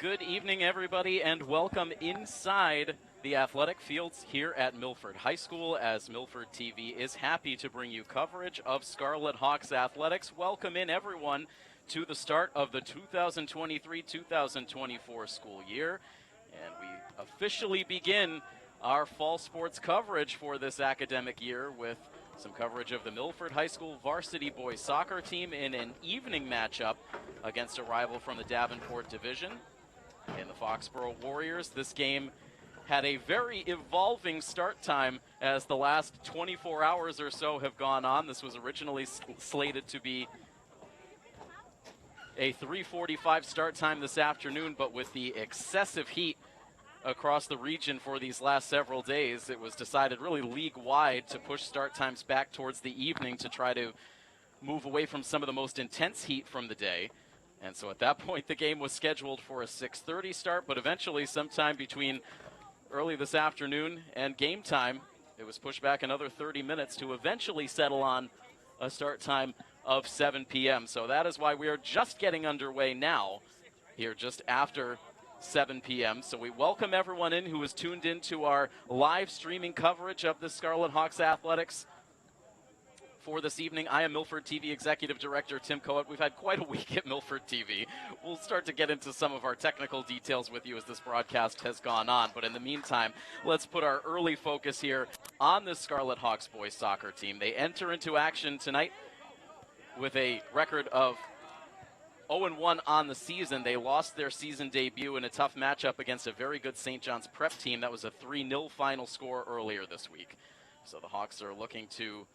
good evening, everybody, and welcome inside the athletic fields here at Milford High School, as Milford TV is happy to bring you coverage of Scarlet Hawks athletics. Welcome in, everyone, to the start of the 2023-2024 school year, and we officially begin our fall sports coverage for this academic year with some coverage of the Milford High School varsity boys soccer team in an evening matchup against a rival from the Davenport division in the Foxboro Warriors. This game had a very evolving start time as the last 24 hours or so have gone on. This was originally slated to be a 3:45 start time this afternoon, but with the excessive heat across the region for these last several days, it was decided really league-wide to push start times back towards the evening to try to move away from some of the most intense heat from the day. And so at that point, the game was scheduled for a 6:30 start, but eventually sometime between early this afternoon and game time, it was pushed back another 30 minutes to eventually settle on a start time of 7 p.m. So that is why we are just getting underway now, here just after 7 p.m. So we welcome everyone in who is tuned into our live streaming coverage of the Scarlet Hawks athletics for this evening. I am Milford TV Executive Director Tim Coat. We've had quite a week at Milford TV. We'll start to get into some of our technical details with you as this broadcast has gone on. But in the meantime, let's put our early focus here on the Scarlet Hawks boys soccer team. They enter into action tonight with a record of 0-1 on the season. They lost their season debut in a tough matchup against a very good St. John's Prep team. That was a 3-0 final score earlier this week. So the Hawks are looking to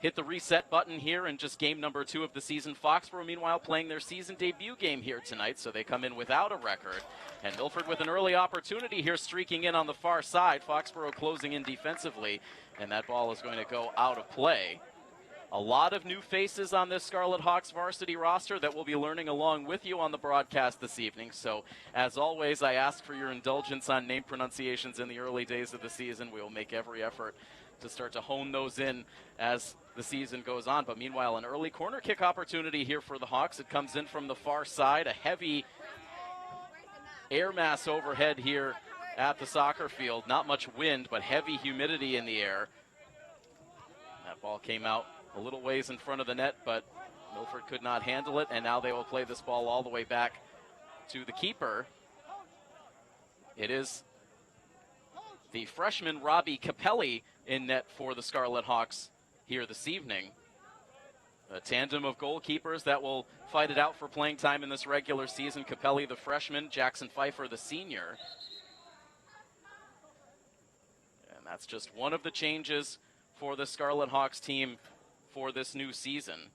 hit the reset button here in just game number 2 of the season. Foxboro, meanwhile, playing their season debut game here tonight, so they come in without a record. And Milford with an early opportunity here, streaking in on the far side. Foxboro closing in defensively, and that ball is going to go out of play. A lot of new faces on this Scarlet Hawks varsity roster that we'll be learning along with you on the broadcast this evening. So, as always, I ask for your indulgence on name pronunciations in the early days of the season. We will make every effort to start to hone those in as the season goes on. But meanwhile, an early corner kick opportunity here for the Hawks. It comes in from the far side. A heavy air mass overhead here at the soccer field. Not much wind, but heavy humidity in the air. That ball came out a little ways in front of the net, but Milford could not handle it, and now they will play this ball all the way back to the keeper. It is the freshman Robbie Capelli in net for the Scarlet Hawks here this evening. A tandem of goalkeepers that will fight it out for playing time in this regular season. Capelli, the freshman, Jackson Pfeiffer, the senior. And that's just one of the changes for the Scarlet Hawks team for this new season.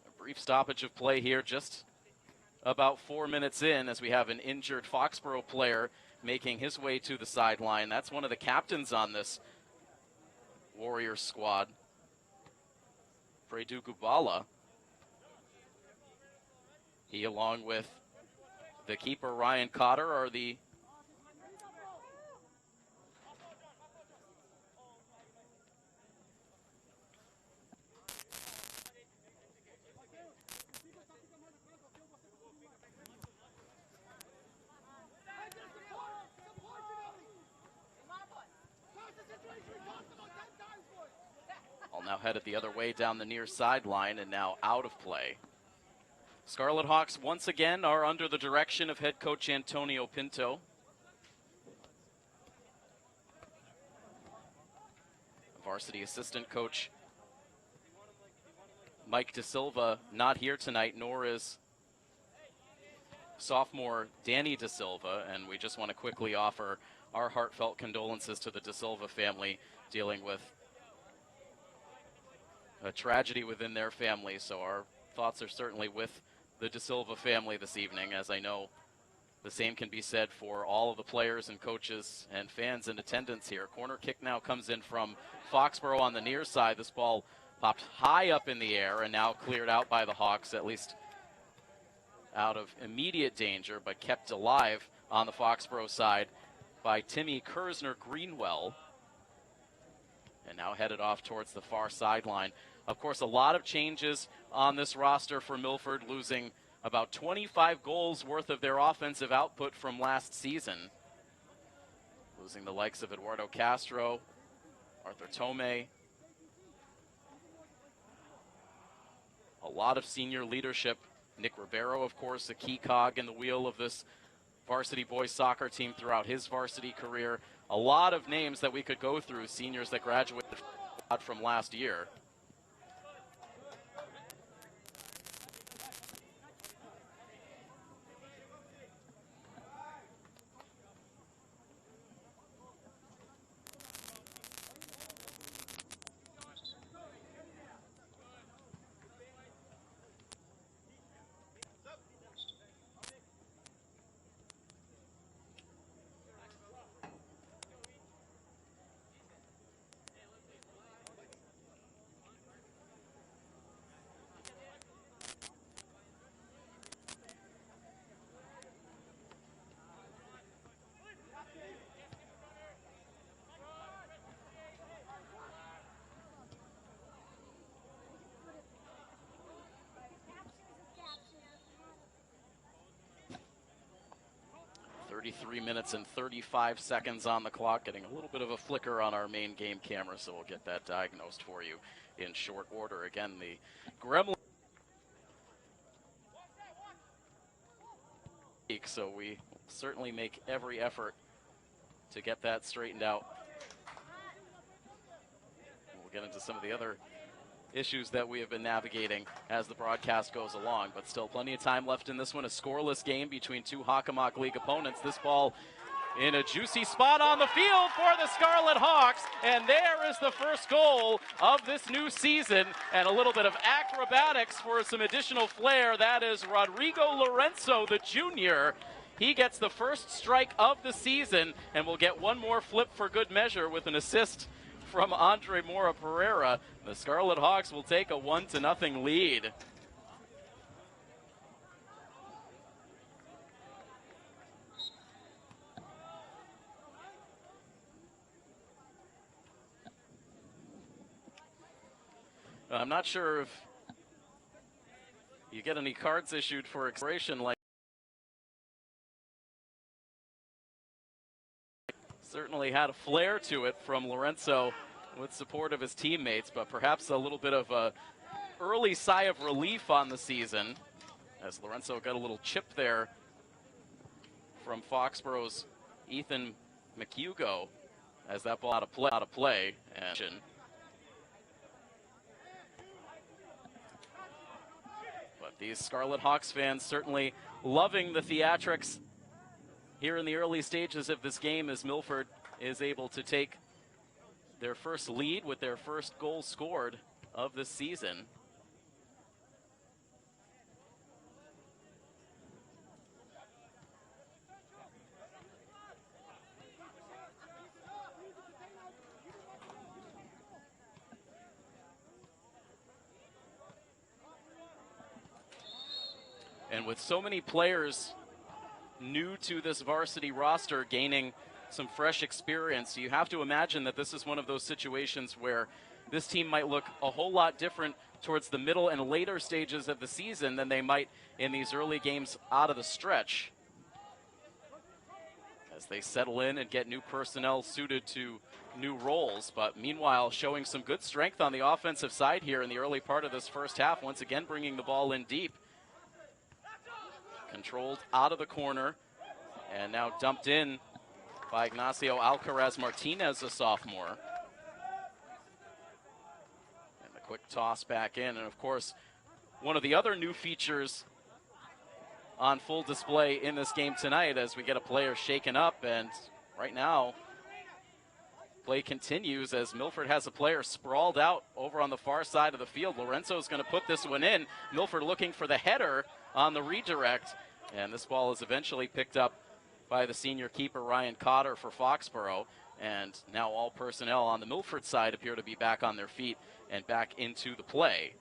A brief stoppage of play here, just about 4 minutes in, as we have an injured Foxboro player making his way to the sideline. That's one of the captains on this Warriors squad, Fredu Gubala. He, along with the keeper Ryan Cotter, are the now headed the other way down the near sideline and now out of play. Scarlet Hawks once again are under the direction of head coach Antonio Pinto. Varsity assistant coach Mike De Silva not here tonight, nor is sophomore Danny De Silva, and we just want to quickly offer our heartfelt condolences to the De Silva family dealing with a tragedy within their family. So our thoughts are certainly with the De Silva family this evening, as I know the same can be said for all of the players and coaches and fans in attendance here. Corner kick now comes in from Foxboro on the near side. This ball popped high up in the air and now cleared out by the Hawks, at least out of immediate danger, but kept alive on the Foxboro side by Timmy Kersner Greenwell. and now headed off towards the far sideline. Of course, a lot of changes on this roster for Milford, losing about 25 goals worth of their offensive output from last season. Losing the likes of Eduardo Castro, Arthur Tome. A lot of senior leadership. Nick Ribeiro, of course, a key cog in the wheel of this varsity boys soccer team throughout his varsity career. A lot of names that we could go through, seniors that graduated from last year. .33 minutes and 35 seconds on the clock, getting a little bit of a flicker on our main game camera, so we'll get that diagnosed for you in short order. Again, the Gremlin, so we certainly make every effort to get that straightened out. We'll get into some of the other issues that we have been navigating as the broadcast goes along, but still plenty of time left in this one. A scoreless game between two Hockomock League opponents. This ball in a juicy spot on the field for the Scarlet Hawks, and there is the first goal of this new season, and a little bit of acrobatics for some additional flair. That is Rodrigo Lorenzo, the junior. He gets the first strike of the season, and will get one more flip for good measure with an assist from Andre Mora Pereira. The Scarlet Hawks will take a 1-0 lead. I'm not sure if you get any cards issued for expiration like certainly had a flair to it from Lorenzo with support of his teammates, but perhaps a little bit of a early sigh of relief on the season as Lorenzo got a little chip there from Foxboro's Ethan McHugo as that ball out of play. But these Scarlet Hawks fans certainly loving the theatrics here in the early stages of this game as Milford is able to take their first lead with their first goal scored of this season. And with so many players new to this varsity roster gaining some fresh experience, you have to imagine that this is one of those situations where this team might look a whole lot different towards the middle and later stages of the season than they might in these early games out of the stretch, as they settle in and get new personnel suited to new roles. But meanwhile, showing some good strength on the offensive side here in the early part of this first half, once again bringing the ball in deep. Controlled out of the corner and now dumped in by Ignacio Alcaraz Martinez, a sophomore. And the quick toss back in. And of course, one of the other new features on full display in this game tonight as we get a player shaken up. And right now, play continues as Milford has a player sprawled out over on the far side of the field. Lorenzo's going to put this one in. Milford looking for the header on the redirect. And this ball is eventually picked up by the senior keeper, Ryan Cotter, for Foxboro. And now all personnel on the Milford side appear to be back on their feet and back into the play.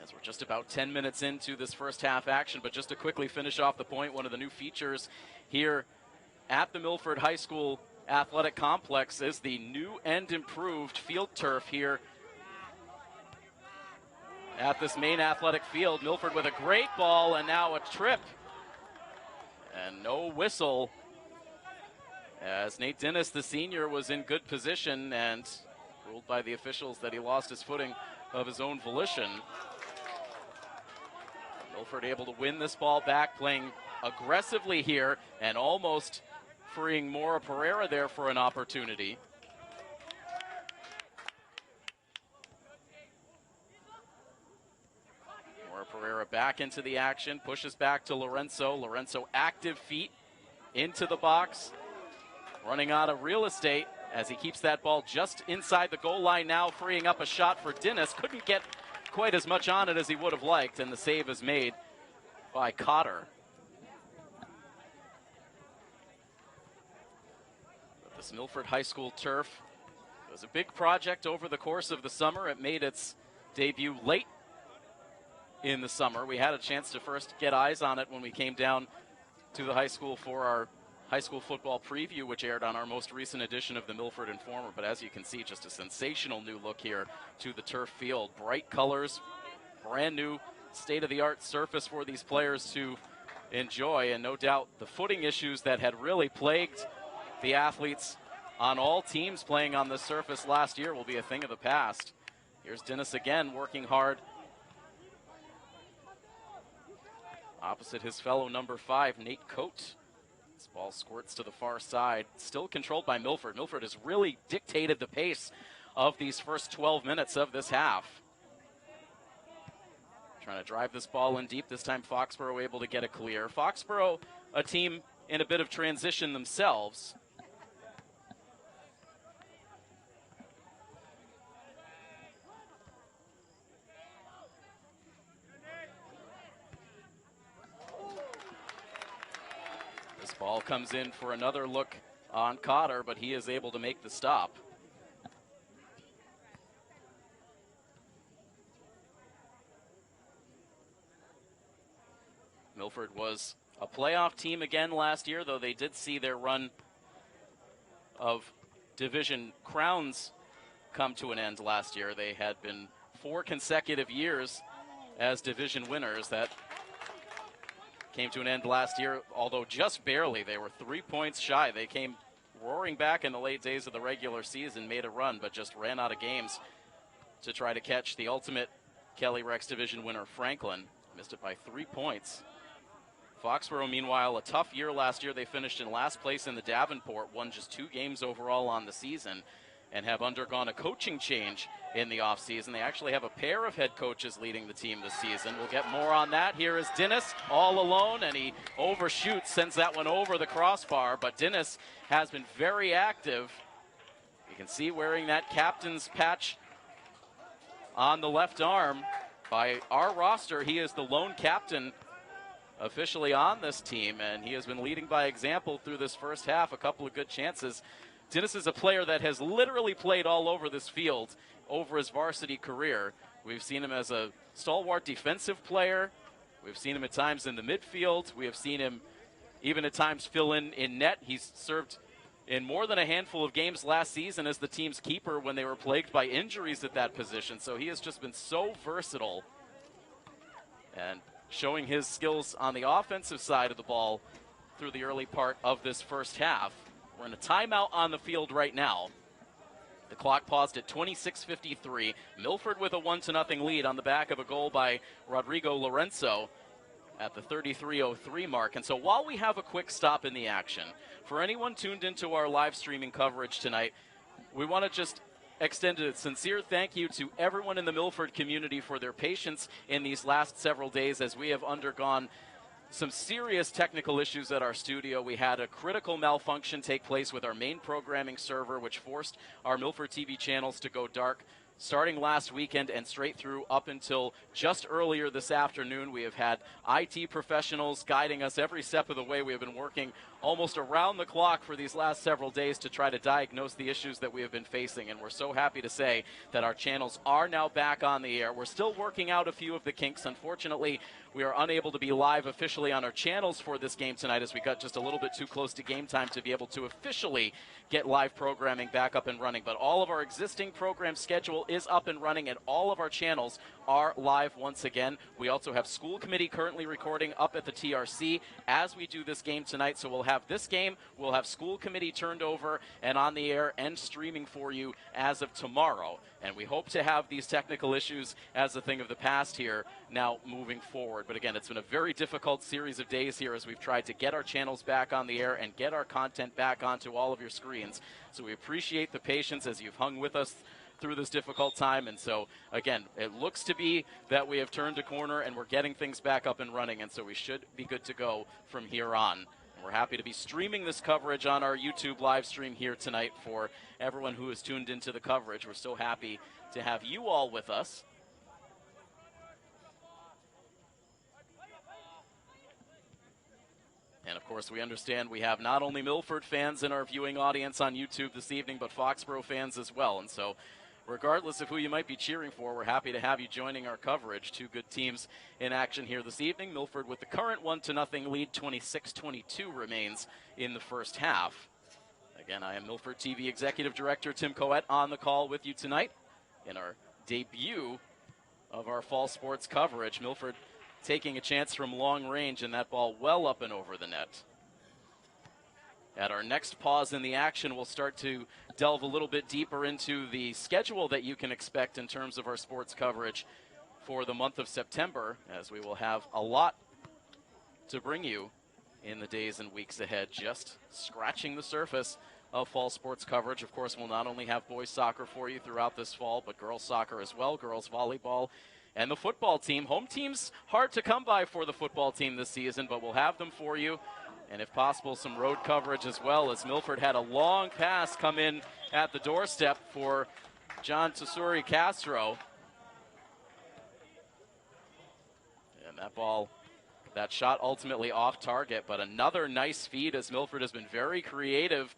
As we're just about 10 minutes into this first half action, but just to quickly finish off the point, one of the new features here at the Milford High School Athletic Complex is the new and improved field turf here at this main athletic field. Milford with a great ball and now a trip. And no whistle, as Nate Dennis, the senior, was in good position and ruled by the officials that he lost his footing of his own volition. Milford able to win this ball back, playing aggressively here and almost freeing Mora Pereira there for an opportunity. Mora Pereira back into the action, pushes back to Lorenzo. Lorenzo active feet into the box, running out of real estate as he keeps that ball just inside the goal line now, freeing up a shot for Dennis. Couldn't get quite as much on it as he would have liked, and the save is made by Cotter. But this Milford High School turf was a big project over the course of the summer. It made its debut late in the summer. We had a chance to first get eyes on it when we came down to the high school for our high school football preview, which aired on our most recent edition of the Milford Informer. But as you can see, just a sensational new look here to the turf field. Bright colors, brand new state-of-the-art surface for these players to enjoy, and no doubt the footing issues that had really plagued the athletes on all teams playing on this surface last year will be a thing of the past. Here's Dennis again, working hard opposite his fellow number 5, Nate Coate. This ball squirts to the far side, still controlled by Milford. Milford has really dictated the pace of these first 12 minutes of this half. Trying to drive this ball in deep. This time Foxboro able to get a clear. Foxboro, a team in a bit of transition themselves. This ball comes in for another look on Cotter, but he is able to make the stop. Milford was a playoff team again last year, though they did see their run of division crowns come to an end last year. They had been 4 consecutive years as division winners. That came to an end last year, although just barely. They were 3 points shy. They came roaring back in the late days of the regular season, made a run, but just ran out of games to try to catch the ultimate Kelly Rex division winner, Franklin. Missed it by 3 points. Foxboro, meanwhile, a tough year last year. They finished in last place in the Davenport, won just 2 games overall on the season, and have undergone a coaching change in the offseason. They actually have a pair of head coaches leading the team this season. We'll get more on that. Here is Dennis all alone, and he overshoots, sends that one over the crossbar, but Dennis has been very active. You can see wearing that captain's patch on the left arm. By our roster, he is the lone captain officially on this team, and he has been leading by example through this first half. A couple of good chances. Dennis is a player that has literally played all over this field over his varsity career. We've seen him as a stalwart defensive player. We've seen him at times in the midfield. We have seen him even at times fill in net. He's served in more than a handful of games last season as the team's keeper when they were plagued by injuries at that position. So he has just been so versatile and showing his skills on the offensive side of the ball through the early part of this first half. We're in a timeout on the field right now. The clock paused at 26:53. Milford with a 1-0 lead on the back of a goal by Rodrigo Lorenzo at the 33:03 mark. And so while we have a quick stop in the action, for anyone tuned into our live streaming coverage tonight, we want to just extend a sincere thank you to everyone in the Milford community for their patience in these last several days as we have undergone some serious technical issues at our studio. We had a critical malfunction take place with our main programming server, which forced our Milford TV channels to go dark starting last weekend and straight through up until just earlier this afternoon. We have had IT professionals guiding us every step of the way. We have been working almost around the clock for these last several days to try to diagnose the issues that we have been facing, and we're so happy to say that our channels are now back on the air. We're still working out a few of the kinks. Unfortunately, we are unable to be live officially on our channels for this game tonight, as we got just a little bit too close to game time to be able to officially get live programming back up and running. But all of our existing program schedule is up and running, and all of our channels are live once again. We also have school committee currently recording up at the TRC as we do this game tonight. So we'll have this game, we'll have school committee turned over and on the air and streaming for you as of tomorrow. And we hope to have these technical issues as a thing of the past here now moving forward. But again, it's been a very difficult series of days here as we've tried to get our channels back on the air and get our content back onto all of your screens. So we appreciate the patience as you've hung with us through this difficult time. And so again, it looks to be that we have turned a corner and we're getting things back up and running, and so we should be good to go from here on. And we're happy to be streaming this coverage on our YouTube live stream here tonight for everyone who is tuned into the coverage. We're so happy to have you all with us. And of course, we understand we have not only Milford fans in our viewing audience on YouTube this evening, but Foxboro fans as well. And so regardless of who you might be cheering for, we're happy to have you joining our coverage. Two good teams in action here this evening. Milford with the current 1-0 lead, 26-22 remains in the first half. Again, I am Milford TV Executive Director Tim Coette on the call with you tonight in our debut of our fall sports coverage. Milford taking a chance from long range, and that ball well up and over the net. At our next pause in the action, we'll start to delve a little bit deeper into the schedule that you can expect in terms of our sports coverage for the month of September, as we will have a lot to bring you in the days and weeks ahead. Just scratching the surface of fall sports coverage. Of course, we'll not only have boys soccer for you throughout this fall, but girls soccer as well, girls volleyball, and the football team. Home team's hard to come by for the football team this season, but we'll have them for you. And if possible, some road coverage as well, as Milford had a long pass come in at the doorstep for John Tesuri Castro. And that ball, that shot ultimately off target, but another nice feed as Milford has been very creative,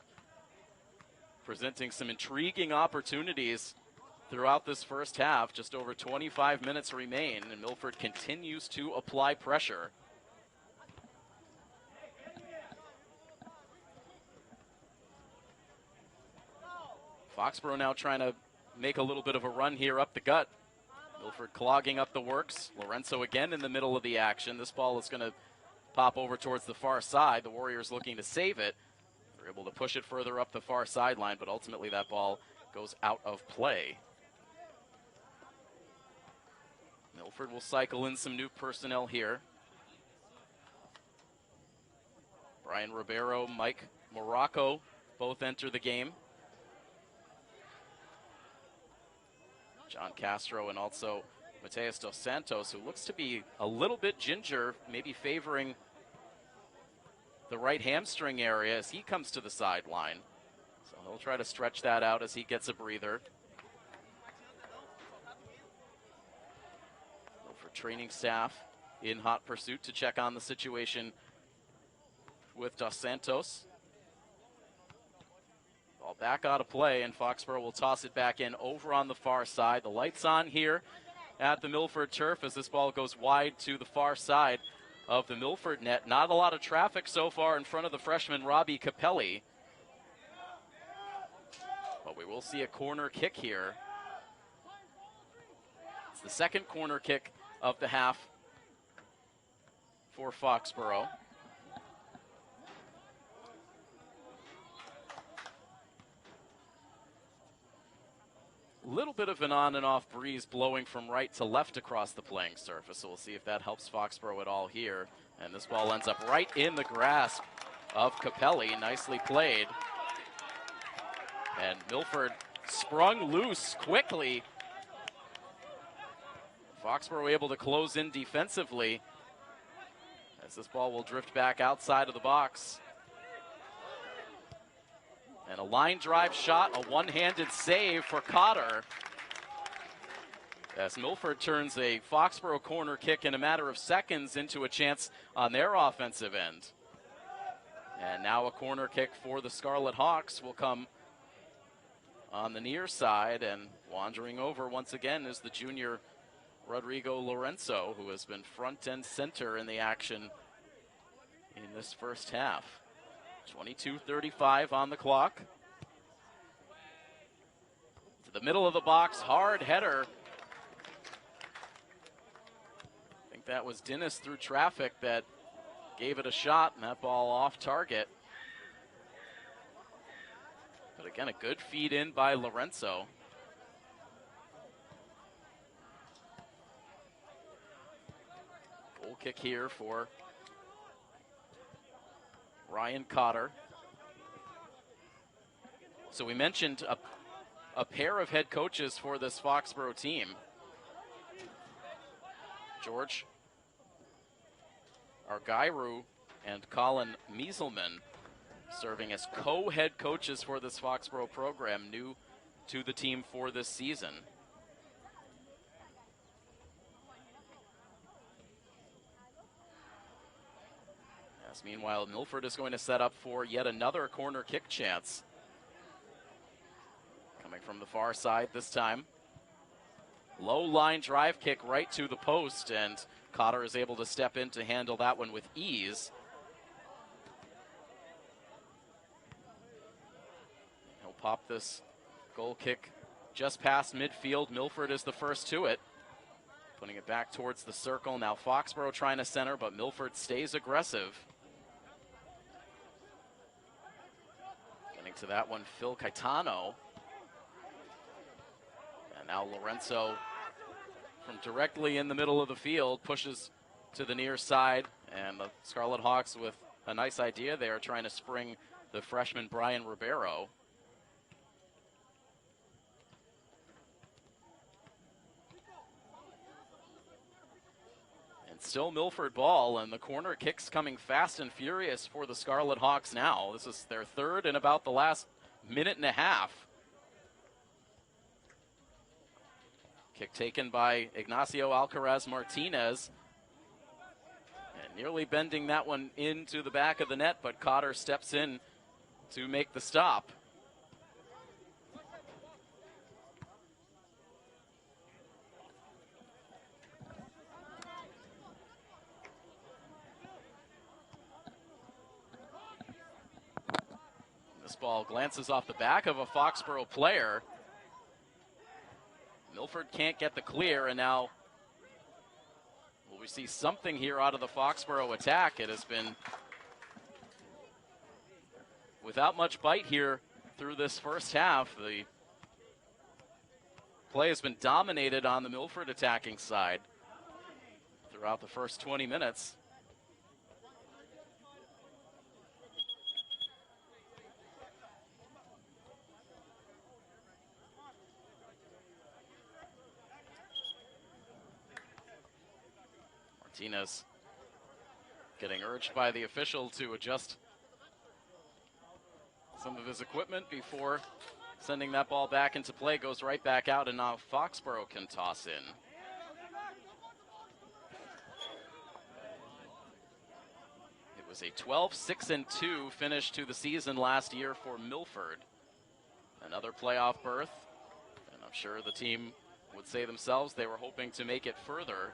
presenting some intriguing opportunities throughout this first half. Just over 25 minutes remain, and Milford continues to apply pressure. Foxboro now trying to make a little bit of a run here up the gut. Milford clogging up the works. Lorenzo again in the middle of the action. This ball is going to pop over towards the far side. The Warriors looking to save it. They're able to push it further up the far sideline, but ultimately that ball goes out of play. Milford will cycle in some new personnel here. Brian Ribeiro, Mike Morocco both enter the game. John Castro and also Mateus dos Santos, who looks to be a little bit ginger, maybe favoring the right hamstring area as he comes to the sideline. So he'll try to stretch that out as he gets a breather. For training staff in hot pursuit to check on the situation with dos Santos. Ball back out of play, and Foxboro will toss it back in over on the far side. The lights on here at the Milford turf as this ball goes wide to the far side of the Milford net. Not a lot of traffic so far in front of the freshman Robbie Capelli, but we will see a corner kick here. It's the second corner kick of the half for Foxboro. Little bit of an on and off breeze blowing from right to left across the playing surface, so we'll see if that helps Foxboro at all here. And this ball ends up right in the grasp of Capelli. Nicely played. And Milford sprung loose quickly. Foxboro able to close in defensively as this ball will drift back outside of the box. And a line drive shot, a one-handed save for Cotter, as Milford turns a Foxboro corner kick in a matter of seconds into a chance on their offensive end. And now a corner kick for the Scarlet Hawks will come on the near side, and wandering over once again is the junior Rodrigo Lorenzo, who has been front and center in the action in this first half. 22:35 on the clock. To the middle of the box, hard header. I think that was Dennis through traffic that gave it a shot, and that ball off target. But again, a good feed in by Lorenzo. Goal kick here for Ryan Cotter. So we mentioned a pair of head coaches for this Foxboro team. George Argyru and Colin Mieselman serving as co-head coaches for this Foxboro program, new to the team for this season. As meanwhile, Milford is going to set up for yet another corner kick chance. Coming from the far side this time. Low line drive kick right to the post, and Cotter is able to step in to handle that one with ease. He'll pop this goal kick just past midfield. Milford is the first to it. Putting it back towards the circle. Now Foxboro trying to center, but Milford stays aggressive. Getting to that one, Phil Caetano. And now Lorenzo from directly in the middle of the field pushes to the near side, and the Scarlet Hawks with a nice idea there, trying to spring the freshman Brian Ribeiro. And still Milford ball, and the corner kicks coming fast and furious for the Scarlet Hawks now. This is their third in about the last minute and a half. Kick taken by Ignacio Alcaraz Martinez. And nearly bending that one into the back of the net, but Cotter steps in to make the stop. This ball glances off the back of a Foxboro player. Milford can't get the clear, and now will we see something here out of the Foxboro attack? It has been without much bite here through this first half. The play has been dominated on the Milford attacking side throughout the first 20 minutes. Martinez getting urged by the official to adjust some of his equipment before sending that ball back into play. Goes right back out, and now Foxboro can toss in. It was a 12-6-2 finish to the season last year for Milford. Another playoff berth, and I'm sure the team would say themselves they were hoping to make it further.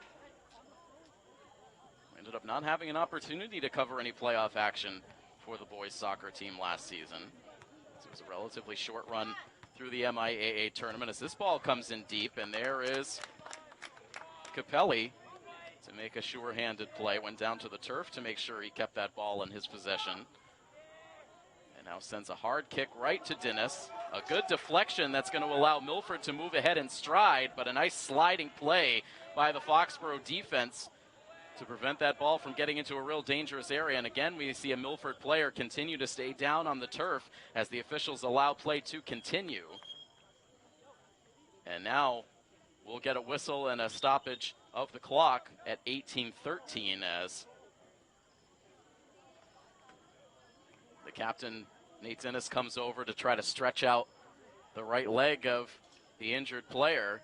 Ended up not having an opportunity to cover any playoff action for the boys soccer team last season. So it was a relatively short run through the MIAA tournament as this ball comes in deep, and there is Capelli to make a sure-handed play. Went down to the turf to make sure he kept that ball in his possession. And now sends a hard kick right to Dennis. A good deflection that's going to allow Milford to move ahead in stride, but a nice sliding play by the Foxboro defense to prevent that ball from getting into a real dangerous area. And again, we see a Milford player continue to stay down on the turf as the officials allow play to continue. And now we'll get a whistle and a stoppage of the clock at 18:13 as the captain, Nate Dennis, comes over to try to stretch out the right leg of the injured player.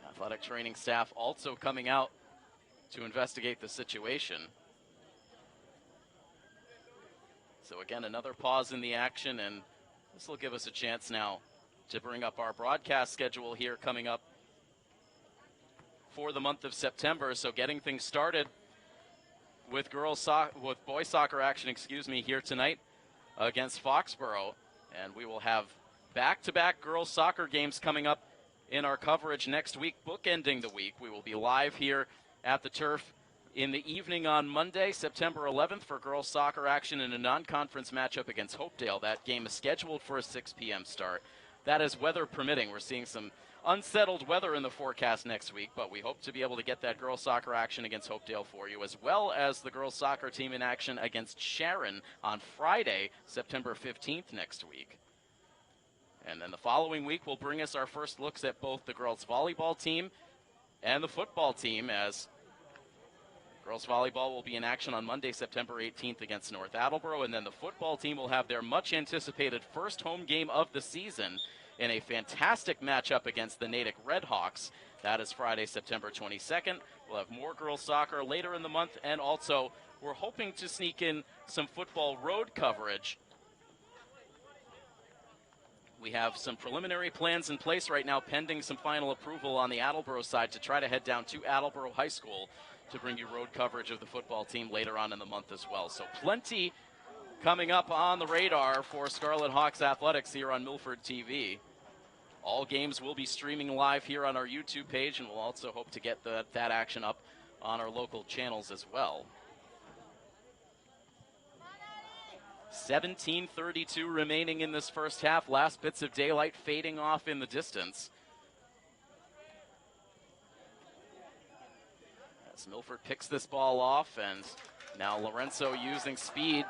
Athletic training staff also coming out to investigate the situation. So again, another pause in the action, and this will give us a chance now to bring up our broadcast schedule here coming up for the month of September. So getting things started with boys soccer action, here tonight against Foxboro, and we will have back-to-back girls soccer games coming up in our coverage next week, bookending the week. We will be live here at the Turf in the evening on Monday, September 11th, for girls soccer action in a non-conference matchup against Hopedale. That game is scheduled for a 6 p.m. start. That is weather permitting. We're seeing some unsettled weather in the forecast next week, but we hope to be able to get that girls soccer action against Hopedale for you, as well as the girls soccer team in action against Sharon on Friday, September 15th next week. And then the following week will bring us our first looks at both the girls volleyball team and the football team, as girls volleyball will be in action on Monday, September 18th against North Attleboro, and then the football team will have their much-anticipated first home game of the season in a fantastic matchup against the Natick Redhawks. That is Friday, September 22nd. We'll have more girls soccer later in the month, and also we're hoping to sneak in some football road coverage. We have some preliminary plans in place right now, pending some final approval on the Attleboro side, to try to head down to Attleboro High School to bring you road coverage of the football team later on in the month as well. So plenty coming up on the radar for Scarlet Hawks Athletics here on Milford TV. All games will be streaming live here on our YouTube page, and we'll also hope to get that action up on our local channels as well. 17:32 remaining in this first half. Last bits of daylight fading off in the distance. As Milford picks this ball off, and now Lorenzo using speed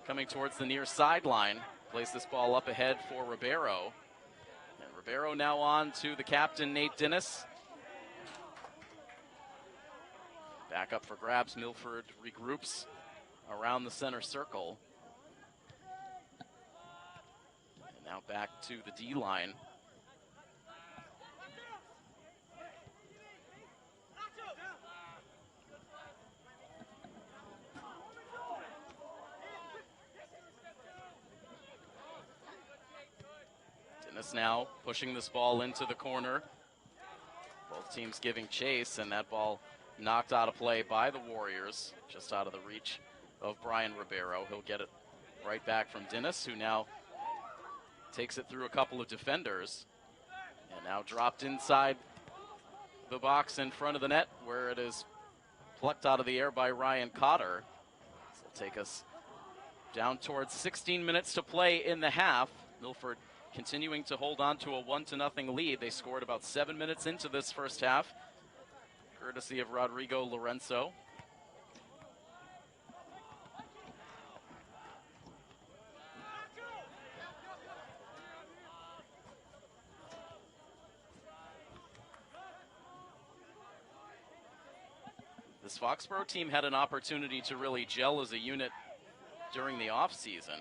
coming towards the near sideline. Plays this ball up ahead for Ribeiro. And Ribeiro now on to the captain, Nate Dennis. Back up for grabs. Milford regroups around the center circle. And now back to the D line. Dennis now pushing this ball into the corner. Both teams giving chase, and that ball knocked out of play by the Warriors, just out of the reach of Brian Ribeiro. He'll get it right back from Dennis, who now takes it through a couple of defenders, and now dropped inside the box in front of the net, where it is plucked out of the air by Ryan Cotter. This will take us down towards 16 minutes to play in the half. Milford continuing to hold on to a 1-0 lead. They scored about 7 minutes into this first half, courtesy of Rodrigo Lorenzo. This Foxboro team had an opportunity to really gel as a unit during the offseason.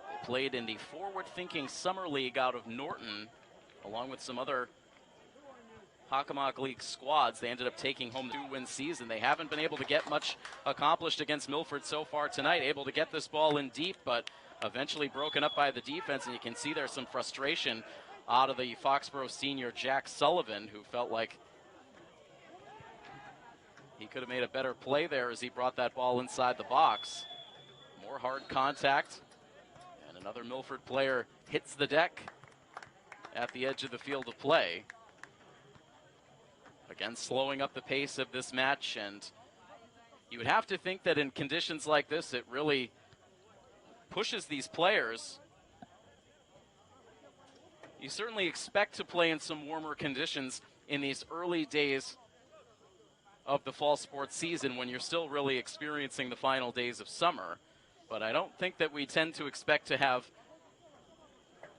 They played in the forward-thinking Summer League out of Norton, along with some other Hockomock League squads. They ended up taking home the 2-win season. They haven't been able to get much accomplished against Milford so far tonight. Able to get this ball in deep, but eventually broken up by the defense, and you can see there's some frustration out of the Foxboro senior Jack Sullivan, who felt like he could have made a better play there as he brought that ball inside the box. More hard contact, and another Milford player hits the deck at the edge of the field of play. Again, slowing up the pace of this match, and you would have to think that in conditions like this, it really pushes these players. You certainly expect to play in some warmer conditions in these early days of the fall sports season when you're still really experiencing the final days of summer. But I don't think that we tend to expect to have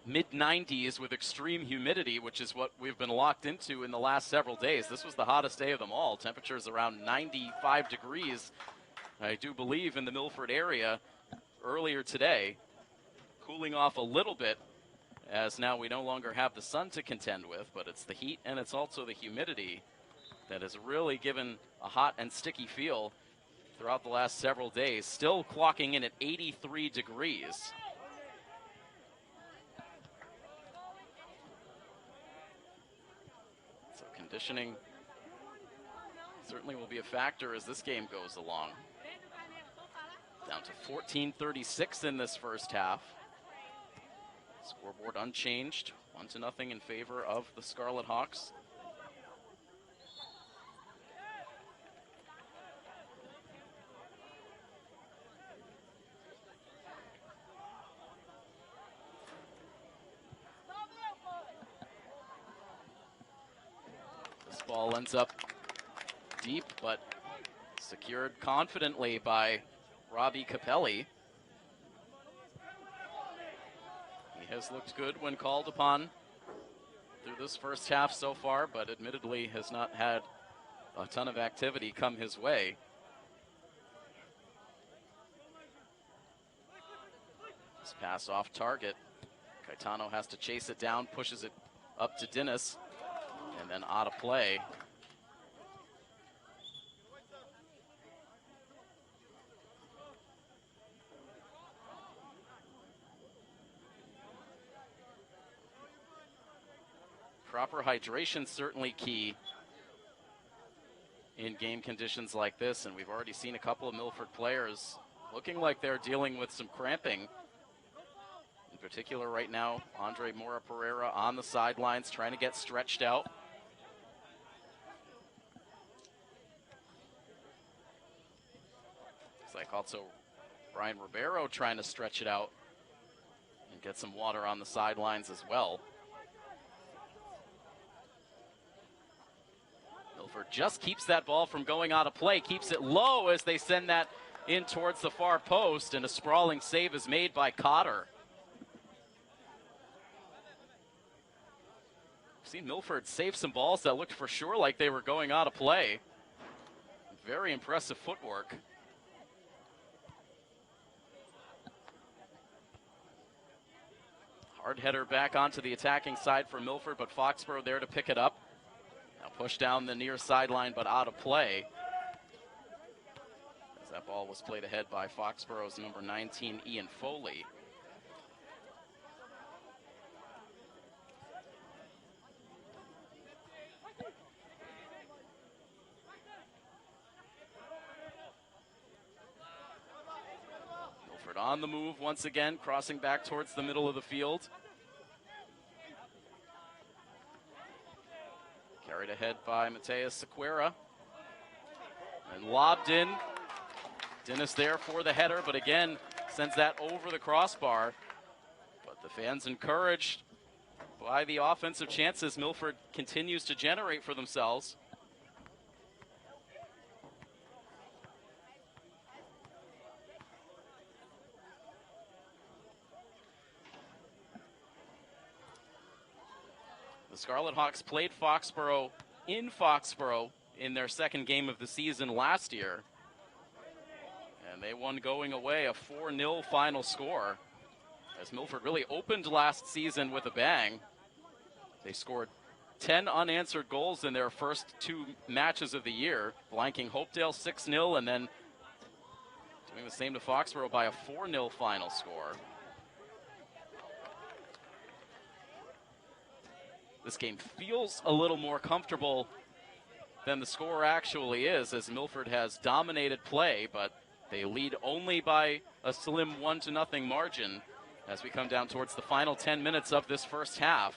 mid-90s with extreme humidity, which is what we've been locked into in the last several days. This was the hottest day of them all. Temperatures around 95 degrees, I do believe, in the Milford area earlier today. Cooling off a little bit as now we no longer have the sun to contend with, but it's the heat and it's also the humidity that has really given a hot and sticky feel throughout the last several days. Still clocking in at 83 degrees. So conditioning certainly will be a factor as this game goes along. Down to 14:36 in this first half. Scoreboard unchanged, 1-0 in favor of the Scarlet Hawks. This ball ends up deep, but secured confidently by Robbie Capelli. He has looked good when called upon through this first half so far, but admittedly has not had a ton of activity come his way. This pass off target. Caetano has to chase it down, pushes it up to Dennis, and then out of play. Proper hydration certainly key in game conditions like this, and we've already seen a couple of Milford players looking like they're dealing with some cramping. In particular right now, Andre Mora Pereira on the sidelines trying to get stretched out. Looks like also Brian Ribeiro trying to stretch it out and get some water on the sidelines as well. Milford just keeps that ball from going out of play, keeps it low as they send that in towards the far post, and a sprawling save is made by Cotter. I've seen Milford save some balls that looked for sure like they were going out of play. Very impressive footwork. Hard header back onto the attacking side for Milford, but Foxboro there to pick it up. Now pushed down the near sideline, but out of play. As that ball was played ahead by Foxboro's number 19, Ian Foley. Milford on the move once again, crossing back towards the middle of the field. Carried ahead by Mateus Sequeira. And lobbed in. Dennis there for the header, but again, sends that over the crossbar. But the fans encouraged by the offensive chances Milford continues to generate for themselves. The Scarlet Hawks played Foxboro in Foxboro in their second game of the season last year. And they won going away, a 4-0 final score. As Milford really opened last season with a bang. They scored 10 unanswered goals in their first 2 matches of the year, blanking Hopedale 6-0 and then doing the same to Foxboro by a 4-0 final score. This game feels a little more comfortable than the score actually is, as Milford has dominated play, but they lead only by a slim 1-0 margin as we come down towards the final 10 minutes of this first half.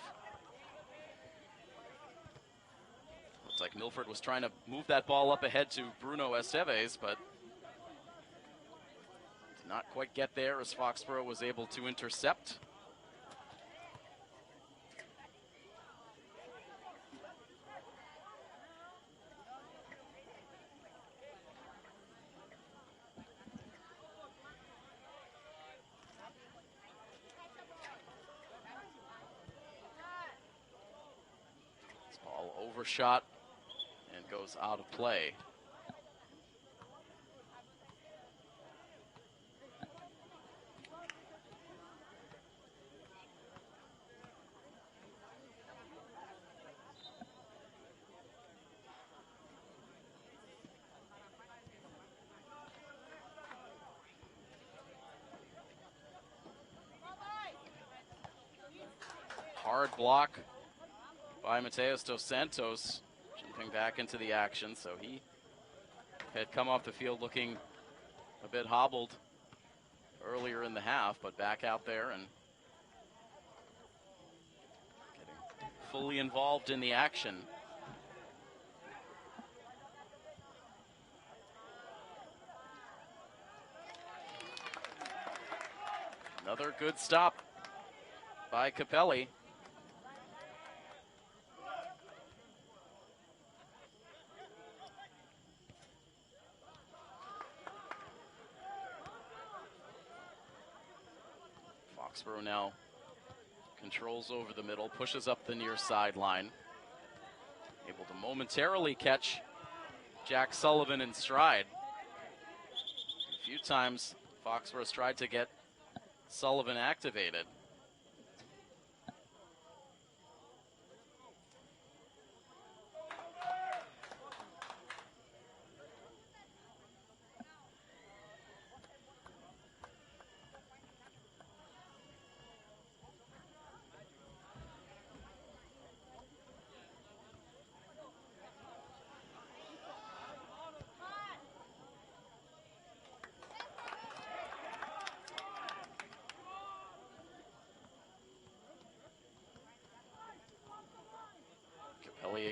Looks like Milford was trying to move that ball up ahead to Bruno Esteves, but did not quite get there as Foxboro was able to intercept. Overshot and goes out of play. hard block by Mateus dos Santos, jumping back into the action. So he had come off the field looking a bit hobbled earlier in the half, but back out there and getting fully involved in the action. Another good stop by Capelli. Foxboro now controls over the middle, pushes up the near sideline. Able to momentarily catch Jack Sullivan in stride. A few times Foxboro's tried to get Sullivan activated.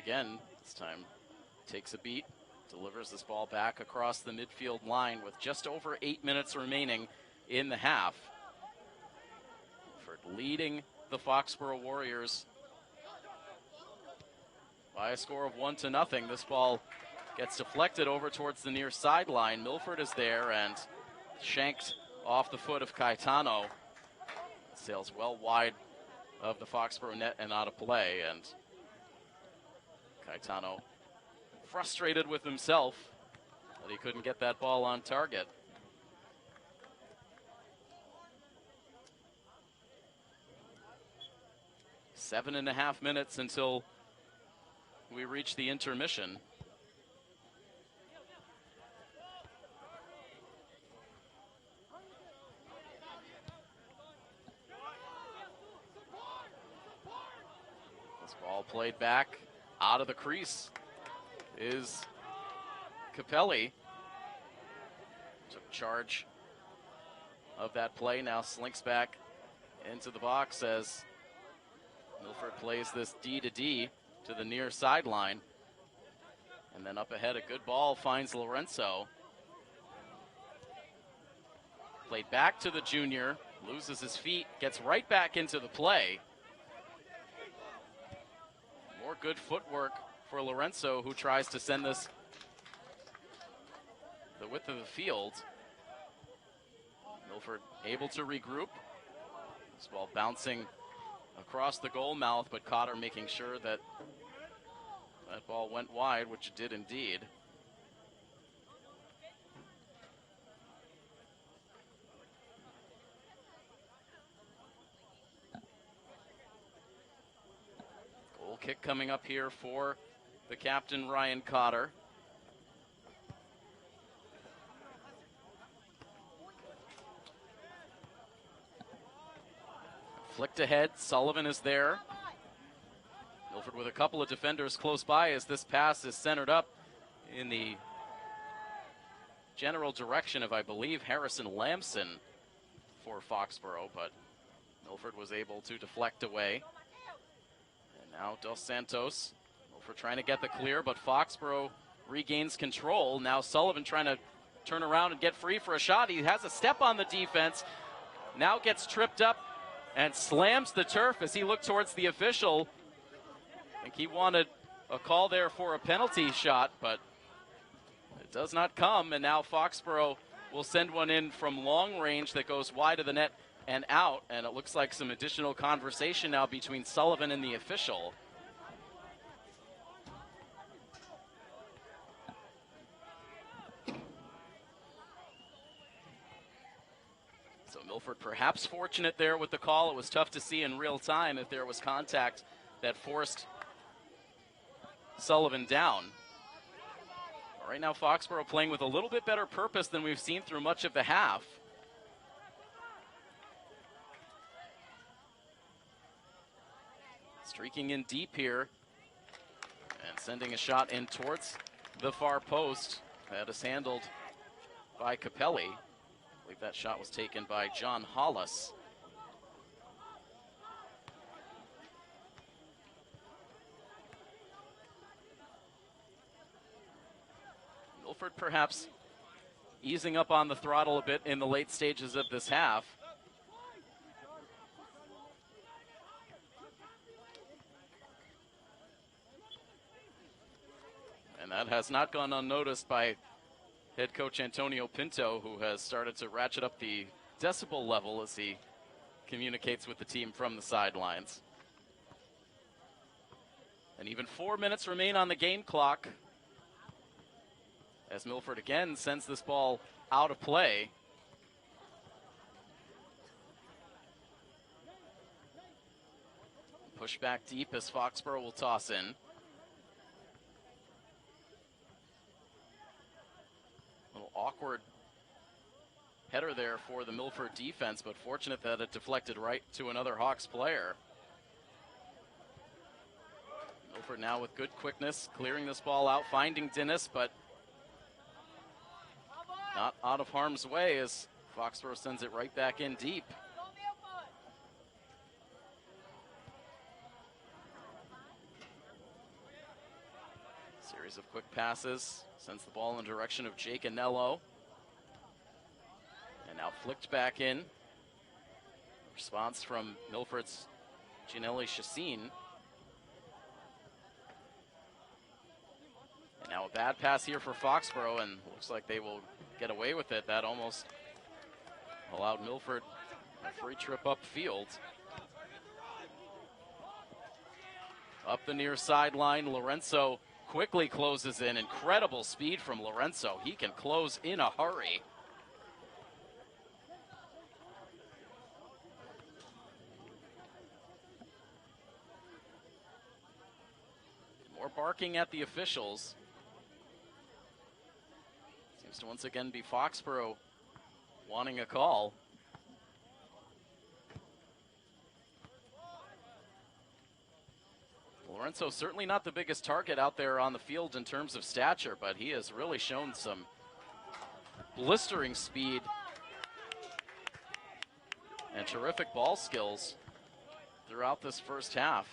Again, this time takes a beat, delivers this ball back across the midfield line with just over 8 minutes remaining in the half. Milford leading the Foxboro Warriors by a score of 1-0. This ball gets deflected over towards the near sideline. Milford is there and shanked off the foot of Caetano. Sails well wide of the Foxboro net and out of play, and Caetano frustrated with himself that he couldn't get that ball on target. Seven and a half minutes until we reach the intermission. This ball played back. Out of the crease is Capelli. Took charge of that play, now slinks back into the box as Milford plays this D to D to the near sideline. And then up ahead, a good ball finds Lorenzo. Played back to the junior, loses his feet, gets right back into the play. More good footwork for Lorenzo, who tries to send this the width of the field. Milford able to regroup. This ball bouncing across the goal mouth, but Cotter making sure that that ball went wide, which it did indeed. Kick coming up here for the captain, Ryan Cotter. Flicked ahead, Sullivan is there. Milford with a couple of defenders close by as this pass is centered up in the general direction of, I believe, Harrison Lamson for Foxboro, but Milford was able to deflect away. Now Dos Santos, Milford trying to get the clear, but Foxboro regains control. Now Sullivan trying to turn around and get free for a shot. He has a step on the defense, now gets tripped up and slams the turf as he looked towards the official. I think he wanted a call there for a penalty shot, but it does not come, and now Foxboro will send one in from long range that goes wide of the net and out, and it looks like some additional conversation now between Sullivan and the official. So Milford perhaps fortunate there with the call. It was tough to see in real time if there was contact that forced Sullivan down. Right now Foxboro playing with a little bit better purpose than we've seen through much of the half. Streaking in deep here and sending a shot in towards the far post. That is handled by Capelli. I believe that shot was taken by John Hollis. Milford perhaps easing up on the throttle a bit in the late stages of this half. And that has not gone unnoticed by head coach Antonio Pinto, who has started to ratchet up the decibel level as he communicates with the team from the sidelines. And even 4 minutes remain on the game clock as Milford again sends this ball out of play. Push back deep as Foxboro will toss in. Little awkward header there for the Milford defense, but fortunate that it deflected right to another Hawks player. Milford now with good quickness, clearing this ball out, finding Dennis, but not out of harm's way as Foxboro sends it right back in deep. Series of quick passes, sends the ball in the direction of Jake Anello. And now flicked back in. Response from Milford's Gianelli Chassin. And now a bad pass here for Foxboro, and looks like they will get away with it. That almost allowed Milford a free trip upfield. Up the near sideline, Lorenzo quickly closes in. Incredible speed from Lorenzo. He can close in a hurry. More barking at the officials. Seems to once again be Foxboro wanting a call. Lorenzo certainly not the biggest target out there on the field in terms of stature, but he has really shown some blistering speed and terrific ball skills throughout this first half.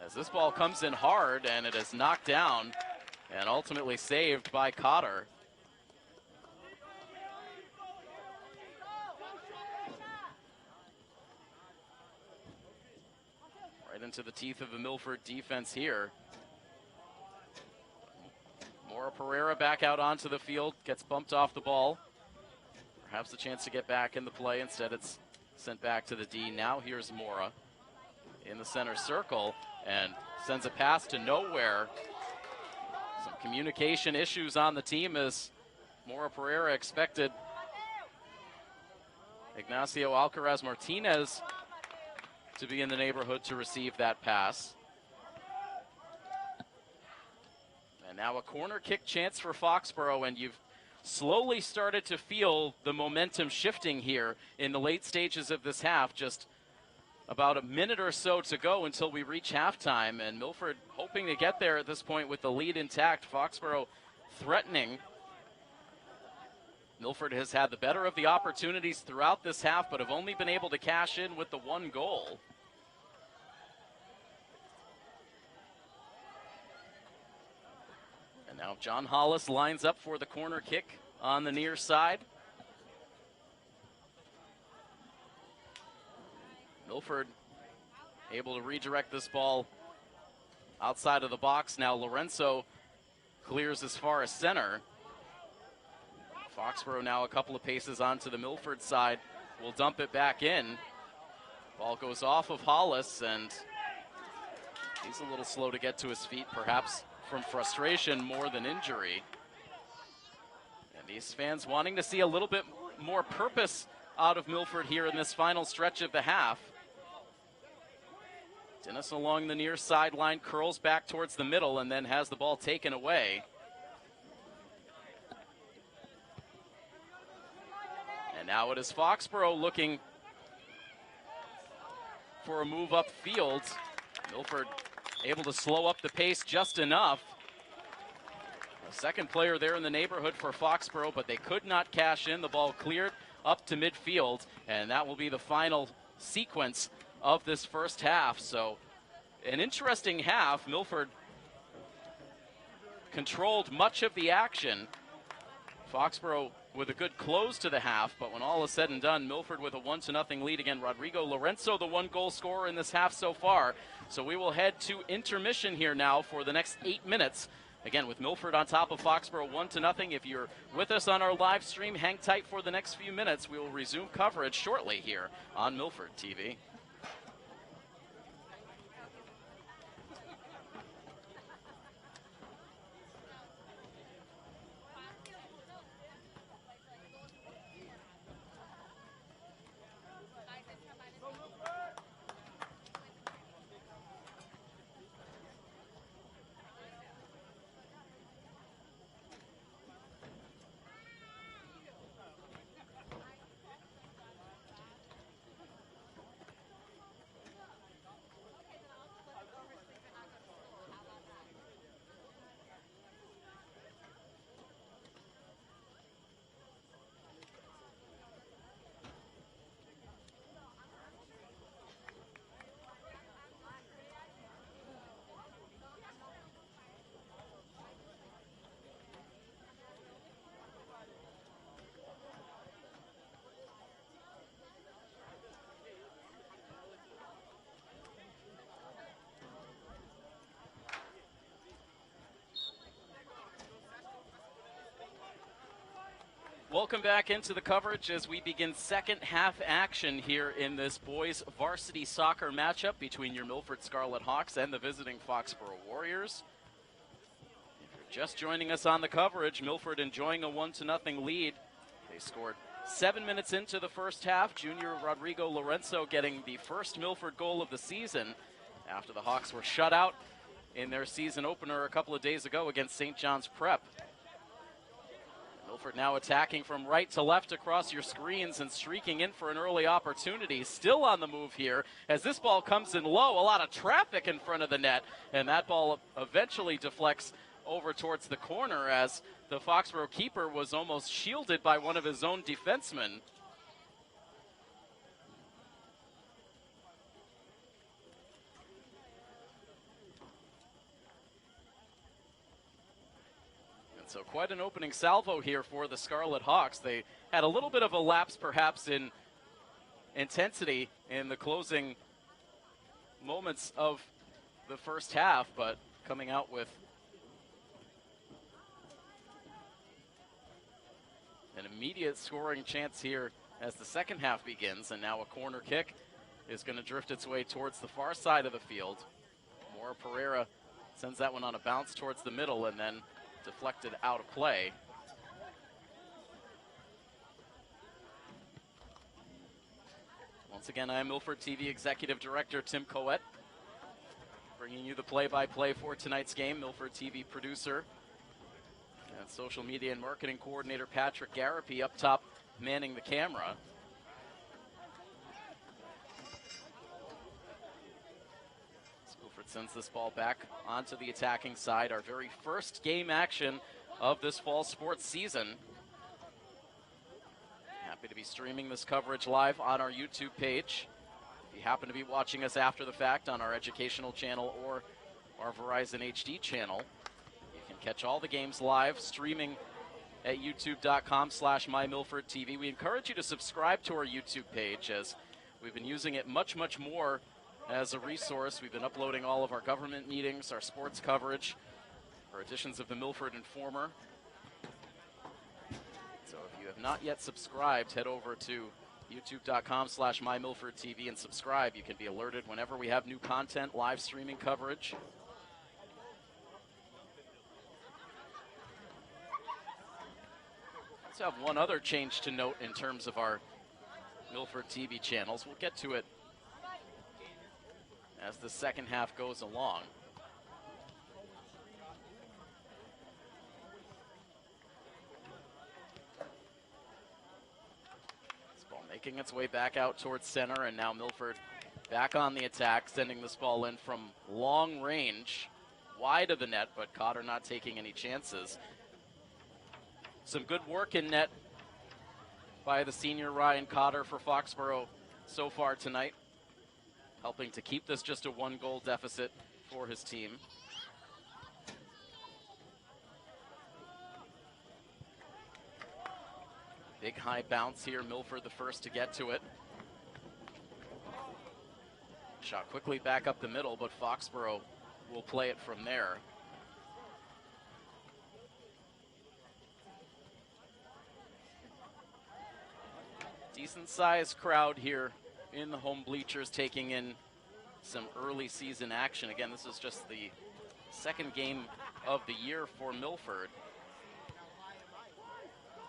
As this ball comes in hard, and it is knocked down and ultimately saved by Cotter. Right into the teeth of the Milford defense here. Mora Pereira back out onto the field, gets bumped off the ball. Perhaps a chance to get back in the play. Instead, it's sent back to the D. Now here's Mora in the center circle and sends a pass to nowhere. Some communication issues on the team as Mora Pereira expected Ignacio Alcaraz Martinez to be in the neighborhood to receive that pass. And now a corner kick chance for Foxboro, and you've slowly started to feel the momentum shifting here in the late stages of this half. Just about a minute or so to go until we reach halftime, and Milford hoping to get there at this point with the lead intact. Foxboro threatening. Milford has had the better of the opportunities throughout this half, but have only been able to cash in with the one goal. And now John Hollis lines up for the corner kick on the near side. Milford able to redirect this ball outside of the box. Now Lorenzo clears as far as center. Foxboro now a couple of paces onto the Milford side. Will dump it back in. Ball goes off of Hollis, and he's a little slow to get to his feet, perhaps from frustration more than injury. And these fans wanting to see a little bit more purpose out of Milford here in this final stretch of the half. Dennis along the near sideline, curls back towards the middle, and then has the ball taken away. Now it is Foxboro looking for a move upfield. Milford able to slow up the pace just enough. A second player there in the neighborhood for Foxboro, but they could not cash in. The ball cleared up to midfield, and that will be the final sequence of this first half. So an interesting half. Milford controlled much of the action. Foxboro with a good close to the half, but when all is said and done, Milford with a 1-0 lead. Again, Rodrigo Lorenzo, the one goal scorer in this half so far. So we will head to intermission here now for the next 8 minutes. Again, with Milford on top of Foxboro 1-0. If you're with us on our live stream, hang tight for the next few minutes. We will resume coverage shortly here on Milford TV. Welcome back into the coverage as we begin second half action here in this boys varsity soccer matchup between your Milford Scarlet Hawks and the visiting Foxboro Warriors. If you're just joining us on the coverage, Milford enjoying a 1-0 lead. They scored 7 minutes into the first half. Junior Rodrigo Lorenzo getting the first Milford goal of the season after the Hawks were shut out in their season opener a couple of days ago against St. John's Prep. Milford now attacking from right to left across your screens and streaking in for an early opportunity. Still on the move here as this ball comes in low. A lot of traffic in front of the net, and that ball eventually deflects over towards the corner as the Foxboro keeper was almost shielded by one of his own defensemen. So quite an opening salvo here for the Scarlet Hawks. They had a little bit of a lapse perhaps in intensity in the closing moments of the first half, but coming out with an immediate scoring chance here as the second half begins. And now a corner kick is going to drift its way towards the far side of the field. Maura Pereira sends that one on a bounce towards the middle and then deflected out of play. Once again, I am Milford TV Executive Director Tim Coet, bringing you the play-by-play for tonight's game. Milford TV producer and social media and marketing coordinator Patrick Garapi up top manning the camera. Sends this ball back onto the attacking side. Our very first game action of this fall sports season. Happy to be streaming this coverage live on our YouTube page. If you happen to be watching us after the fact on our educational channel or our Verizon HD channel, you can catch all the games live streaming at youtube.com/MyMilfordTV. We encourage you to subscribe to our YouTube page as we've been using it much more as a resource. We've been uploading all of our government meetings, our sports coverage, our editions of the Milford Informer. So if you have not yet subscribed, head over to youtube.com/MyMilfordTV and subscribe. You can be alerted whenever we have new content, live streaming coverage. Let's have one other change to note in terms of our Milford TV channels. We'll get to it as the second half goes along. making its way back out towards center, and now Milford back on the attack, sending this ball in from long range, wide of the net, but Cotter not taking any chances. Some good work in net by the senior Ryan Cotter for Foxboro so far tonight, helping to keep this just a 1-goal deficit for his team. Big high bounce here, Milford the first to get to it. Shot quickly back up the middle, but Foxboro will play it from there. Decent sized crowd here in the home bleachers taking in some early season action. Again, this is just the second game of the year for Milford.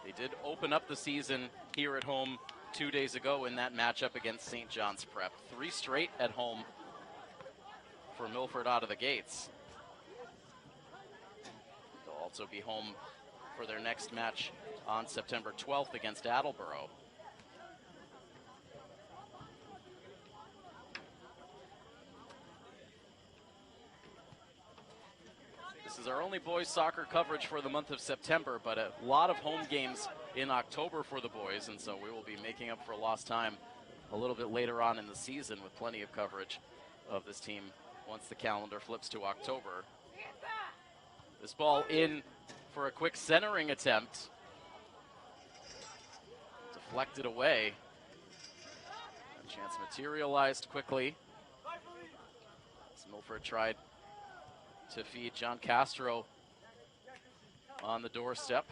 They did open up the season here at home 2 days ago in that matchup against St. John's Prep. 3 straight at home for Milford out of the gates. They'll also be home for their next match on September 12th against Attleboro. This is our only boys soccer coverage for the month of September, but a lot of home games in October for the boys, and so we will be making up for lost time a little bit later on in the season with plenty of coverage of this team once the calendar flips to October. This ball in for a quick centering attempt. Deflected away. A chance materialized quickly as Milford tried to feed John Castro on the doorstep.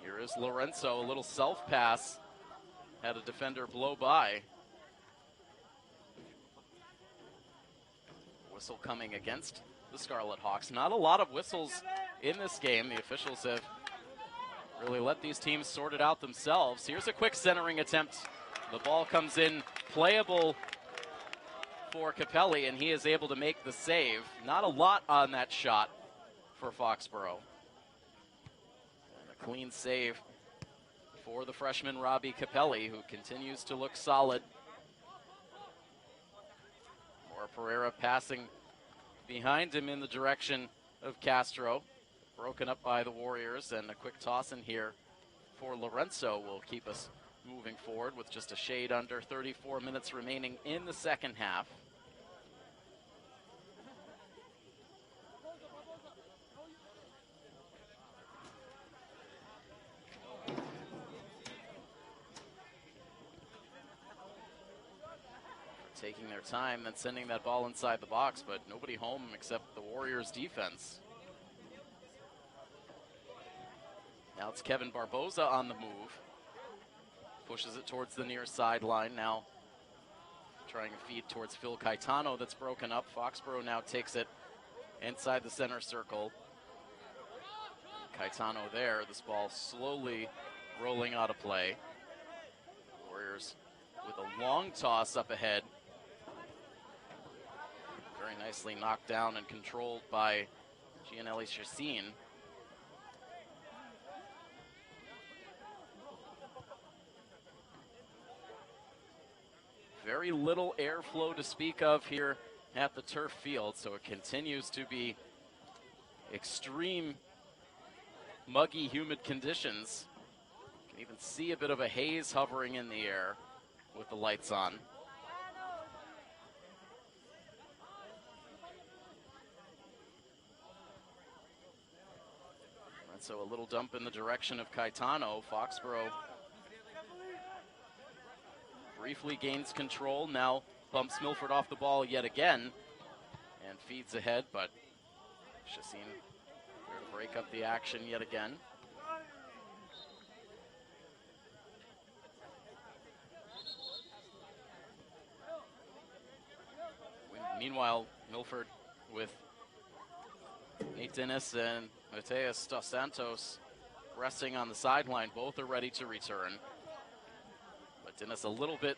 Here is Lorenzo, a little self-pass. Had a defender blow by. Whistle coming against the Scarlet Hawks. Not a lot of whistles in this game. The officials have really let these teams sort it out themselves. Here's a quick centering attempt. The ball comes in playable for Capelli, and he is able to make the save. Not a lot on that shot for Foxboro. And a clean save for the freshman Robbie Capelli, who continues to look solid. More Pereira passing behind him in the direction of Castro. Broken up by the Warriors, and a quick toss in here for Lorenzo will keep us moving forward with just a shade under 34 minutes remaining in the second half. Taking their time and sending that ball inside the box, but nobody home except the Warriors defense. Now it's Kevin Barboza on the move. Pushes it towards the near sideline. Now trying to feed towards Phil Caetano. That's broken up. Foxboro now takes it inside the center circle. Caetano there. This ball slowly rolling out of play. Warriors with a long toss up ahead. Very nicely knocked down and controlled by Gianelli Chassin. Very little airflow to speak of here at the turf field, so it continues to be extreme muggy, humid conditions. You can even see a bit of a haze hovering in the air with the lights on. And so a little dump in the direction of Caetano. Foxboro briefly gains control, now bumps Milford off the ball yet again and feeds ahead, but Chassin there to break up the action yet again. Meanwhile, Milford with Nate Dennis and Mateus Dos Santos resting on the sideline. Both are ready to return. But Dennis a little bit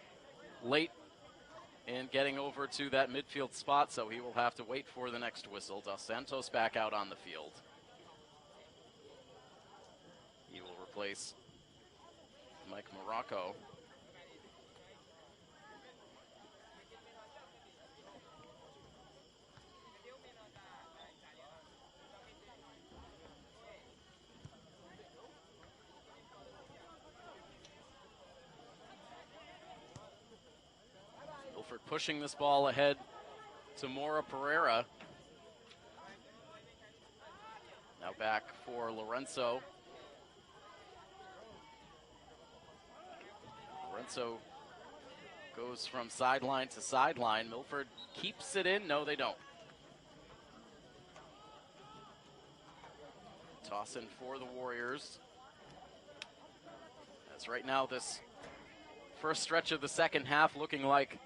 late in getting over to that midfield spot, so he will have to wait for the next whistle. Dos Santos back out on the field. He will replace Mike Morocco. Milford pushing this ball ahead to Mora Pereira. Now back for Lorenzo. Lorenzo goes from sideline to sideline. Milford keeps it in. No, they don't. Toss in for the Warriors. As right now, this first stretch of the second half looking like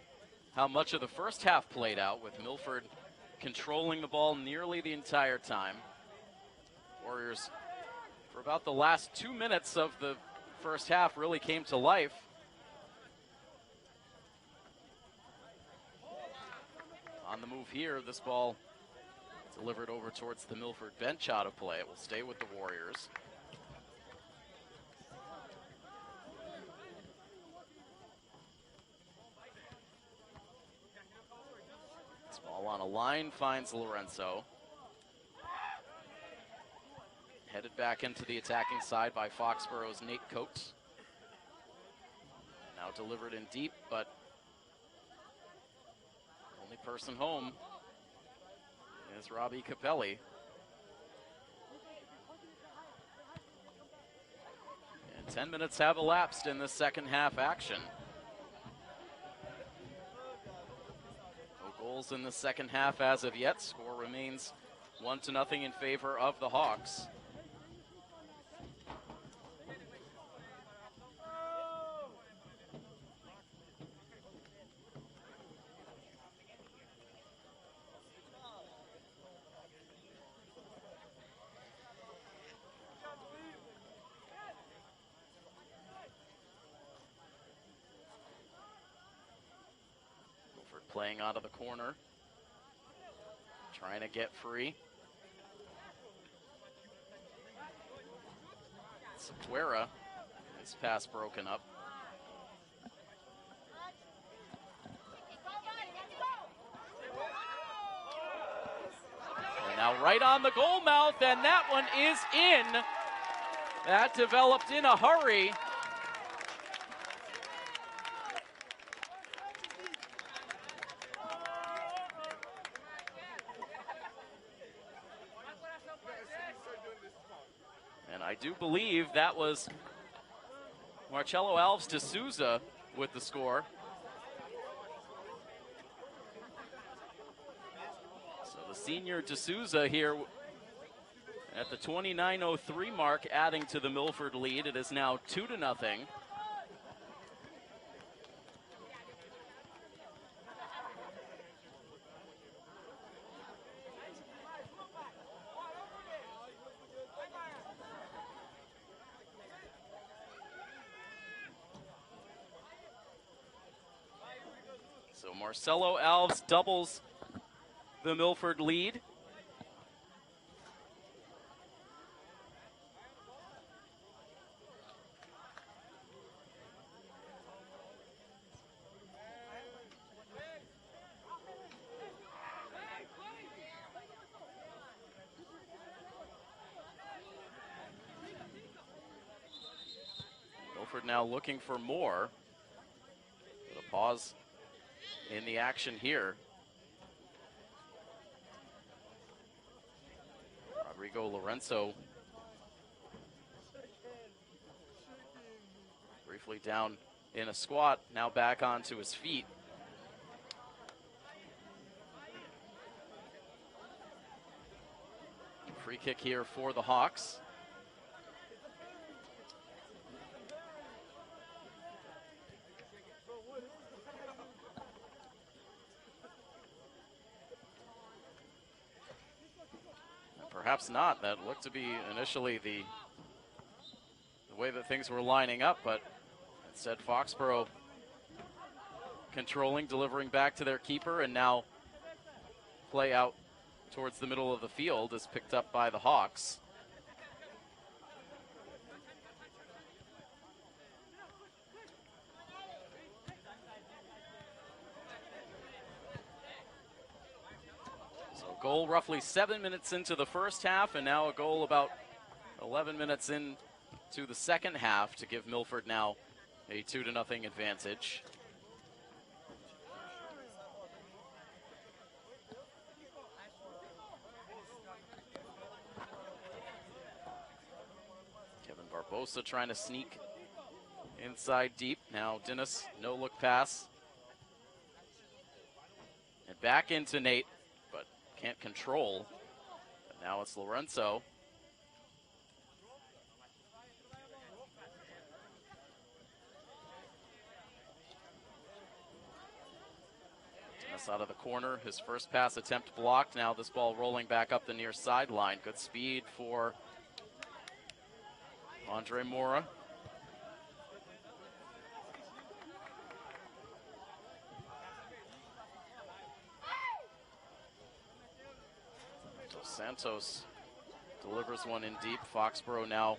how much of the first half played out, with Milford controlling the ball nearly the entire time. Warriors, for about the last 2 minutes of the first half, really came to life. On the move here, this ball delivered over towards the Milford bench out of play. It will stay with the Warriors. This ball on a line finds Lorenzo. Headed back into the attacking side by Foxboro's Nate Coates. Now delivered in deep, but only person home is Robbie Capelli. And 10 minutes have elapsed in the second half action. No goals in the second half as of yet. Score remains 1-0 in favor of the Hawks. Playing out of the corner, trying to get free. Sequeira, his pass broken up. And now right on the goal mouth, and that one is in. That developed in a hurry. I do believe that was Marcelo Alves de Souza with the score. So the senior de Souza here at the 29:03 mark, adding to the Milford lead. It is now 2-0. So Marcelo Alves doubles the Milford lead. Milford now looking for more. With a pause in the action here. Rodrigo Lorenzo briefly down in a squat, now back onto his feet. Free kick here for the Hawks. Perhaps not. That looked to be initially the way that things were lining up, but instead Foxboro controlling, delivering back to their keeper, and now play out towards the middle of the field is picked up by the Hawks. So goal roughly 7 minutes into the first half, and now a goal about 11 minutes into the second half to give Milford now a 2-0 advantage. Kevin Barbosa trying to sneak inside deep. Now Dennis, no look pass. And back into Nate, but can't control. But now it's Lorenzo. Out of the corner, his first pass attempt blocked. Now this ball rolling back up the near sideline. Good speed for Andre Mora. Dos Santos delivers one in deep. Foxboro now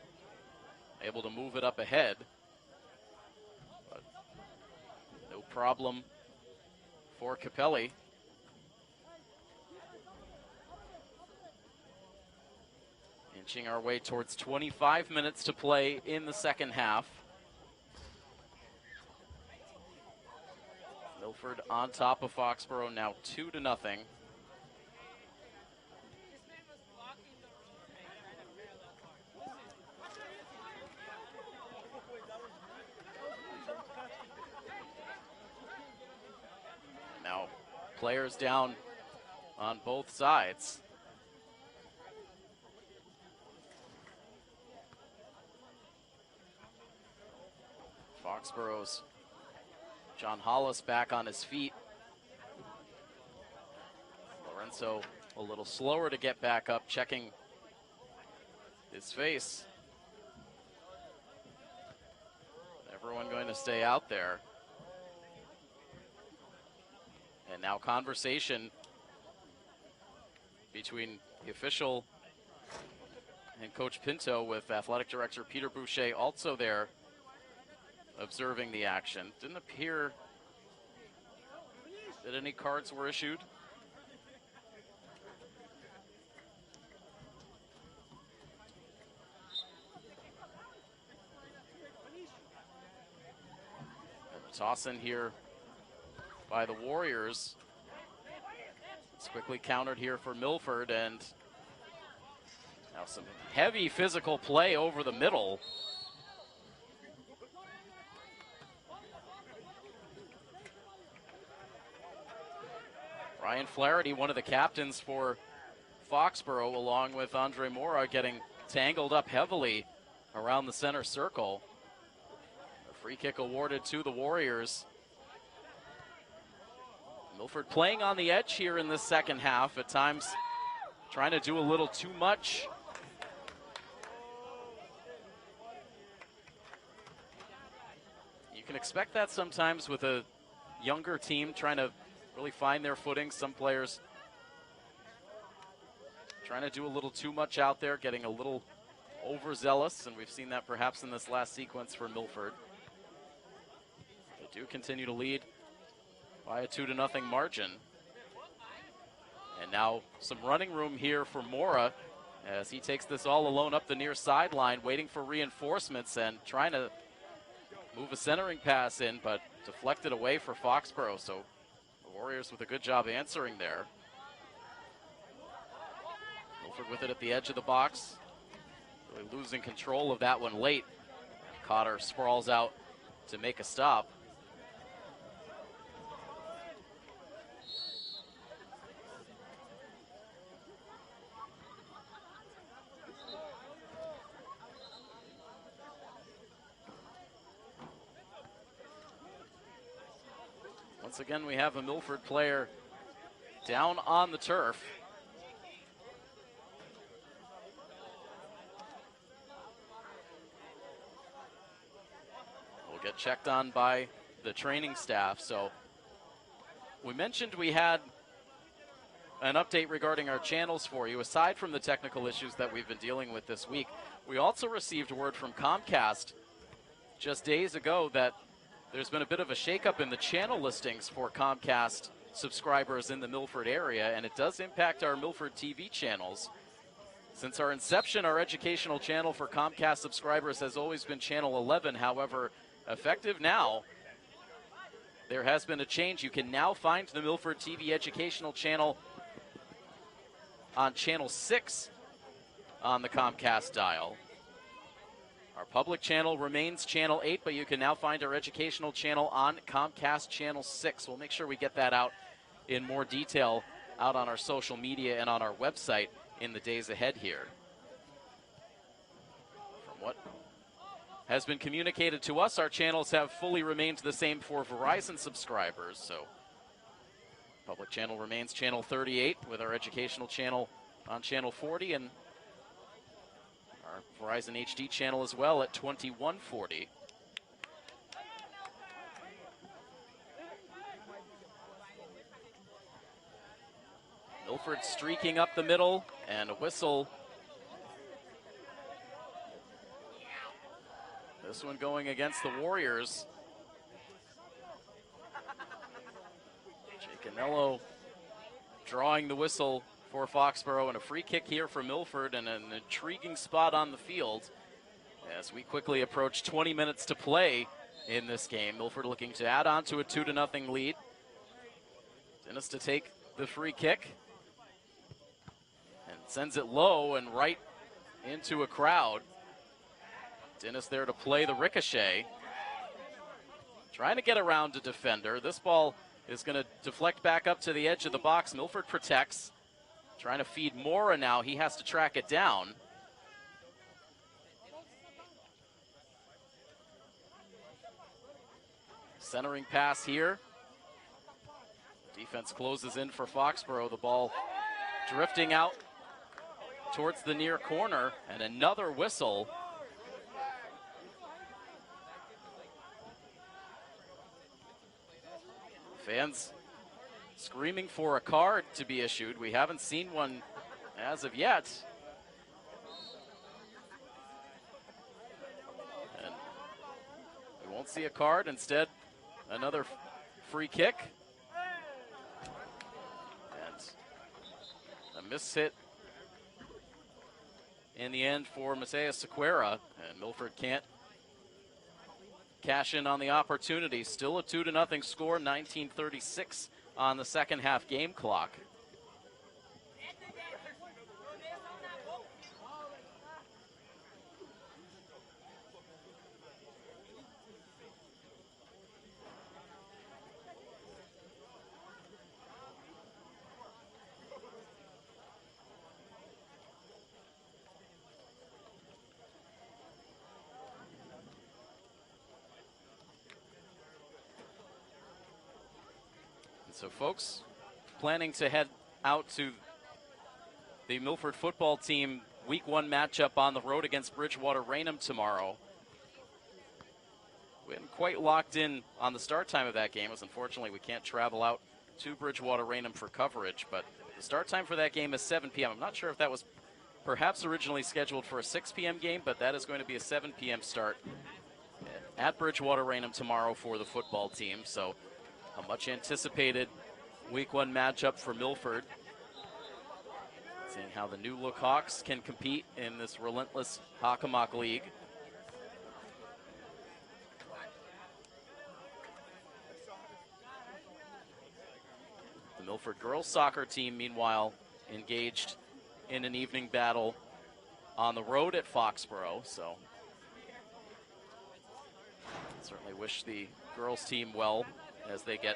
able to move it up ahead. But no problem for Capelli. Inching our way towards 25 minutes to play in the second half. Milford on top of Foxboro, now 2-0. Now players down on both sides. Foxboro's John Hollis back on his feet. Lorenzo a little slower to get back up, checking his face. Everyone going to stay out there. And now conversation between the official and Coach Pinto, with Athletic Director Peter Boucher also there observing the action. Didn't appear that any cards were issued. And the toss in here by the Warriors. It's quickly countered here for Milford, and now some heavy physical play over the middle. Ryan Flaherty, one of the captains for Foxboro, along with Andre Mora, getting tangled up heavily around the center circle. A free kick awarded to the Warriors. Milford playing on the edge here in this second half, at times trying to do a little too much. You can expect that sometimes with a younger team trying to really find their footing. Some players trying to do a little too much out there, getting a little overzealous, and we've seen that perhaps in this last sequence for Milford. They do continue to lead by a 2-0 margin. And now some running room here for Mora as he takes this all alone up the near sideline, waiting for reinforcements and trying to move a centering pass in, but deflected away for Foxboro. So the Warriors with a good job answering there. Milford with it at the edge of the box, really losing control of that one late. Cotter sprawls out to make a stop. Once again, we have a Milford player down on the turf. Will get checked on by the training staff, so we mentioned we had an update regarding our channels for you. Aside from the technical issues that we've been dealing with this week, we also received word from Comcast just days ago that there's been a bit of a shakeup in the channel listings for Comcast subscribers in the Milford area, and it does impact our Milford TV channels. Since our inception, our educational channel for Comcast subscribers has always been channel 11. However, effective now, there has been a change. You can now find the Milford TV educational channel on channel 6 on the Comcast dial. Our public channel remains channel 8, but you can now find our educational channel on Comcast channel 6. We'll make sure we get that out in more detail out on our social media and on our website in the days ahead here. From what has been communicated to us, our channels have fully remained the same for Verizon subscribers. So public channel remains channel 38 with our educational channel on channel 40, and our Verizon HD channel as well at 2140. Milford streaking up the middle, and a whistle. This one going against the Warriors. Canelo drawing the whistle for Foxboro, and a free kick here for Milford, and an intriguing spot on the field as we quickly approach 20 minutes to play in this game. Milford looking to add on to a 2-0 lead. Dennis to take the free kick and sends it low and right into a crowd. Dennis there to play the ricochet, trying to get around a defender. This ball is going to deflect back up to the edge of the box. Milford protects, trying to feed Mora now. He has to track it down. Centering pass here. Defense closes in for Foxboro. The ball drifting out towards the near corner, and another whistle. Fans screaming for a card to be issued. We haven't seen one as of yet. And we won't see a card. Instead, another free kick. And a miss hit in the end for Macias Sequeira, and Milford can't cash in on the opportunity. Still a 2-0 score, 19:36 on the second half game clock. So folks planning to head out to the Milford football team week 1 matchup on the road against Bridgewater Raynham tomorrow. We hadn't quite locked in on the start time of that game, as unfortunately we can't travel out to Bridgewater Raynham for coverage, but the start time for that game is 7 p.m. I'm not sure if that was perhaps originally scheduled for a 6 p.m. game, but that is going to be a 7 p.m. start at Bridgewater Raynham tomorrow for the football team. So a much anticipated week 1 matchup for Milford. Seeing how the new look Hawks can compete in this relentless Hockomock League. The Milford girls soccer team, meanwhile, engaged in an evening battle on the road at Foxboro. So certainly wish the girls team well as they get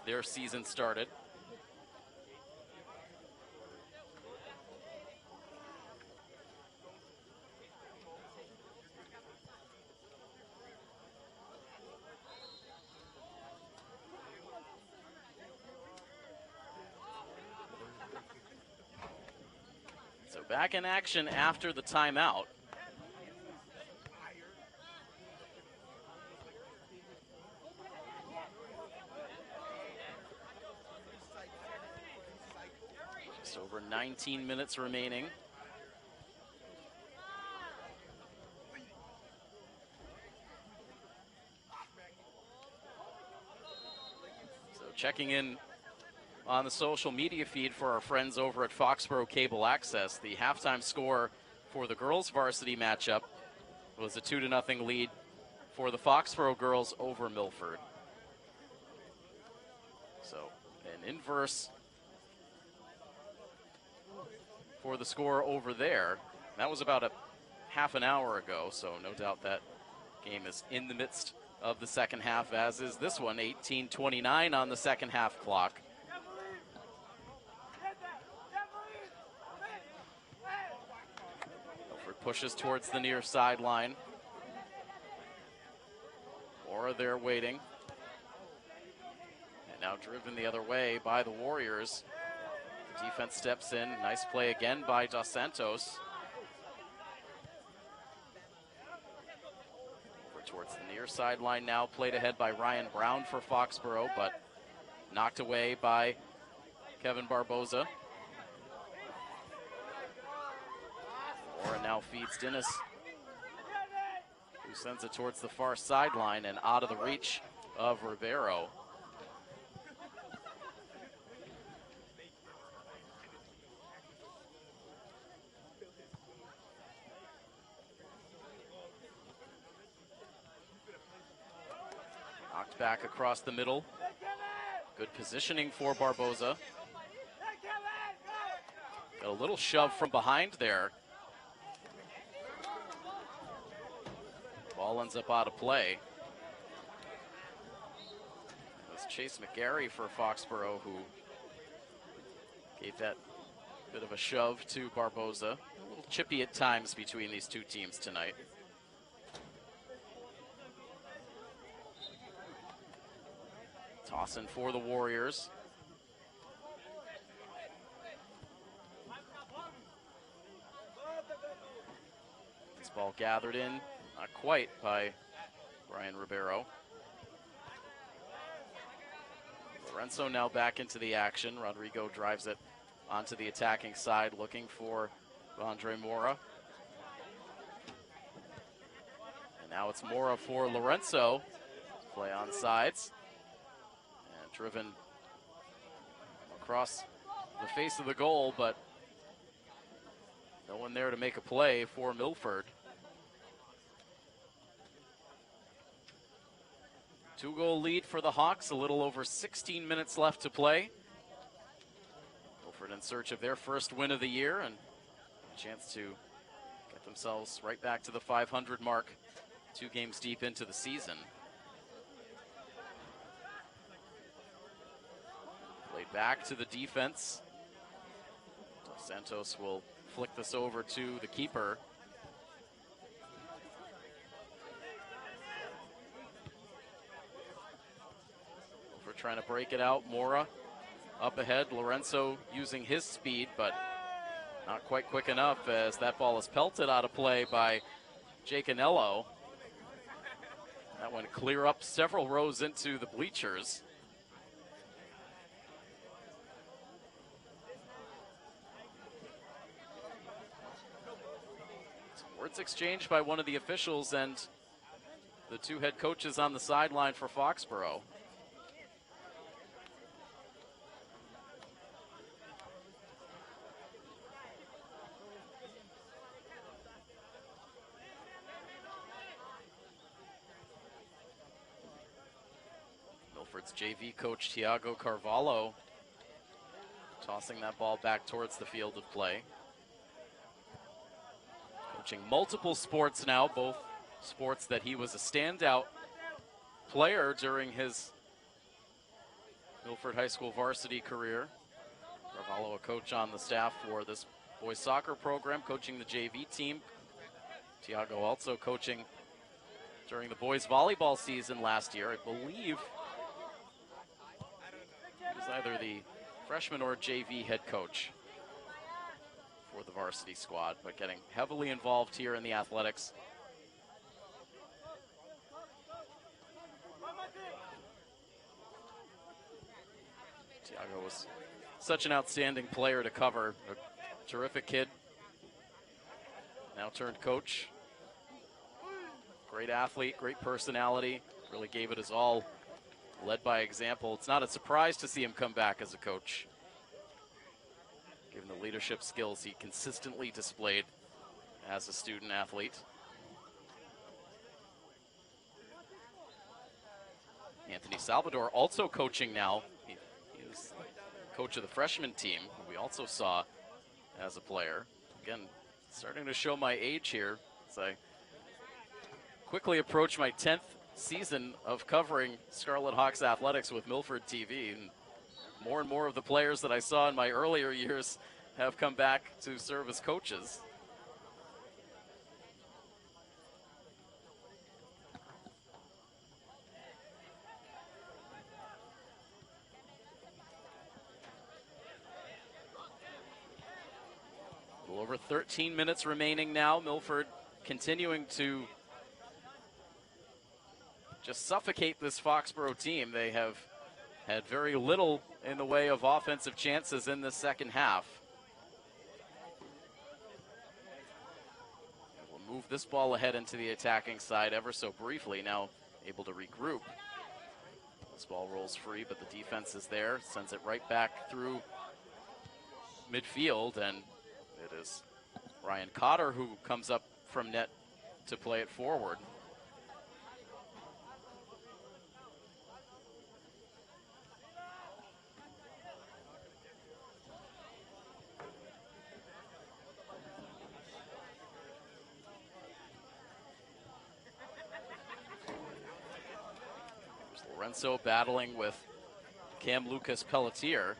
their season started. So back in action after the timeout. over 19 minutes remaining. So checking in on the social media feed for our friends over at Foxboro Cable Access, the halftime score for the girls varsity matchup was a 2-0 lead for the Foxboro girls over Milford. So an inverse for the score over there. That was about a half an hour ago, so no doubt that game is in the midst of the second half, as is this one. 18:29 on the second half clock. Milford pushes towards the near sideline. Or they're waiting. And now driven the other way by the Warriors. The defense steps in. Nice play again by Dos Santos. Over towards the near sideline now. Played ahead by Ryan Brown for Foxboro, but knocked away by Kevin Barboza. Or now feeds Dennis, who sends it towards the far sideline and out of the reach of Ribeiro. Knocked back across the middle. Good positioning for Barboza. Got a little shove from behind there. Ball ends up out of play. It was Chase McGarry for Foxboro who gave that bit of a shove to Barboza. A little chippy at times between these two teams tonight. Tossing for the Warriors. This ball gathered in, not quite, by Brian Ribeiro. Lorenzo now back into the action. Rodrigo drives it onto the attacking side, looking for Andre Mora. And now it's Mora for Lorenzo. Play on sides. And driven across the face of the goal, but no one there to make a play for Milford. 2-goal lead for the Hawks, a little over 16 minutes left to play. Milford in search of their first win of the year and a chance to get themselves right back to the 500 mark 2 games deep into the season. Played back to the defense. Dos Santos will flick this over to the keeper. We're trying to break it out. Mora up ahead. Lorenzo using his speed, but not quite quick enough as that ball is pelted out of play by Jake Anello. That went clear up several rows into the bleachers. Words exchanged by one of the officials and the 2 head coaches on the sideline for Foxboro. Milford's JV coach Tiago Carvalho tossing that ball back towards the field of play. Coaching multiple sports now, both sports that he was a standout player during his Milford High School varsity career. Carvalho, a coach on the staff for this boys soccer program, coaching the JV team. Tiago also coaching during the boys volleyball season last year. I believe he was either the freshman or JV head coach for the varsity squad, but getting heavily involved here in the athletics. Tiago was such an outstanding player to cover. A terrific kid. Now turned coach. Great athlete, great personality. Really gave it his all. Led by example. It's not a surprise to see him come back as a coach, given the leadership skills he consistently displayed as a student athlete. Anthony Salvador also coaching now. He was coach of the freshman team, who we also saw as a player. Again, starting to show my age here as I quickly approach my 10th season of covering Scarlet Hawks athletics with Milford TV. And more of the players that I saw in my earlier years have come back to serve as coaches. A little over 13 minutes remaining now. Milford continuing to just suffocate this Foxboro team. They have had very little in the way of offensive chances in the second half. We'll move this ball ahead into the attacking side ever so briefly. Now able to regroup. This ball rolls free, but the defense is there. Sends it right back through midfield, and it is Ryan Cotter who comes up from net to play it forward. Lorenzo battling with Cam Lucas Pelletier.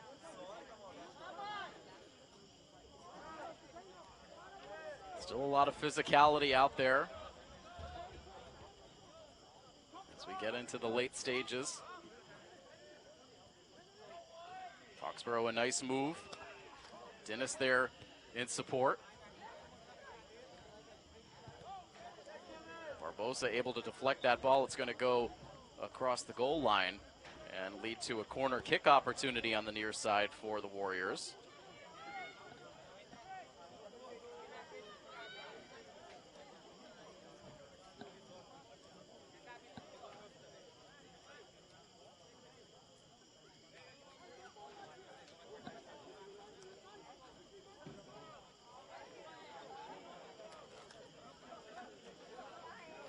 Still a lot of physicality out there as we get into the late stages. Foxboro, a nice move. Dennis there in support. Barbosa able to deflect that ball. It's going to go across the goal line and lead to a corner kick opportunity on the near side for the Warriors.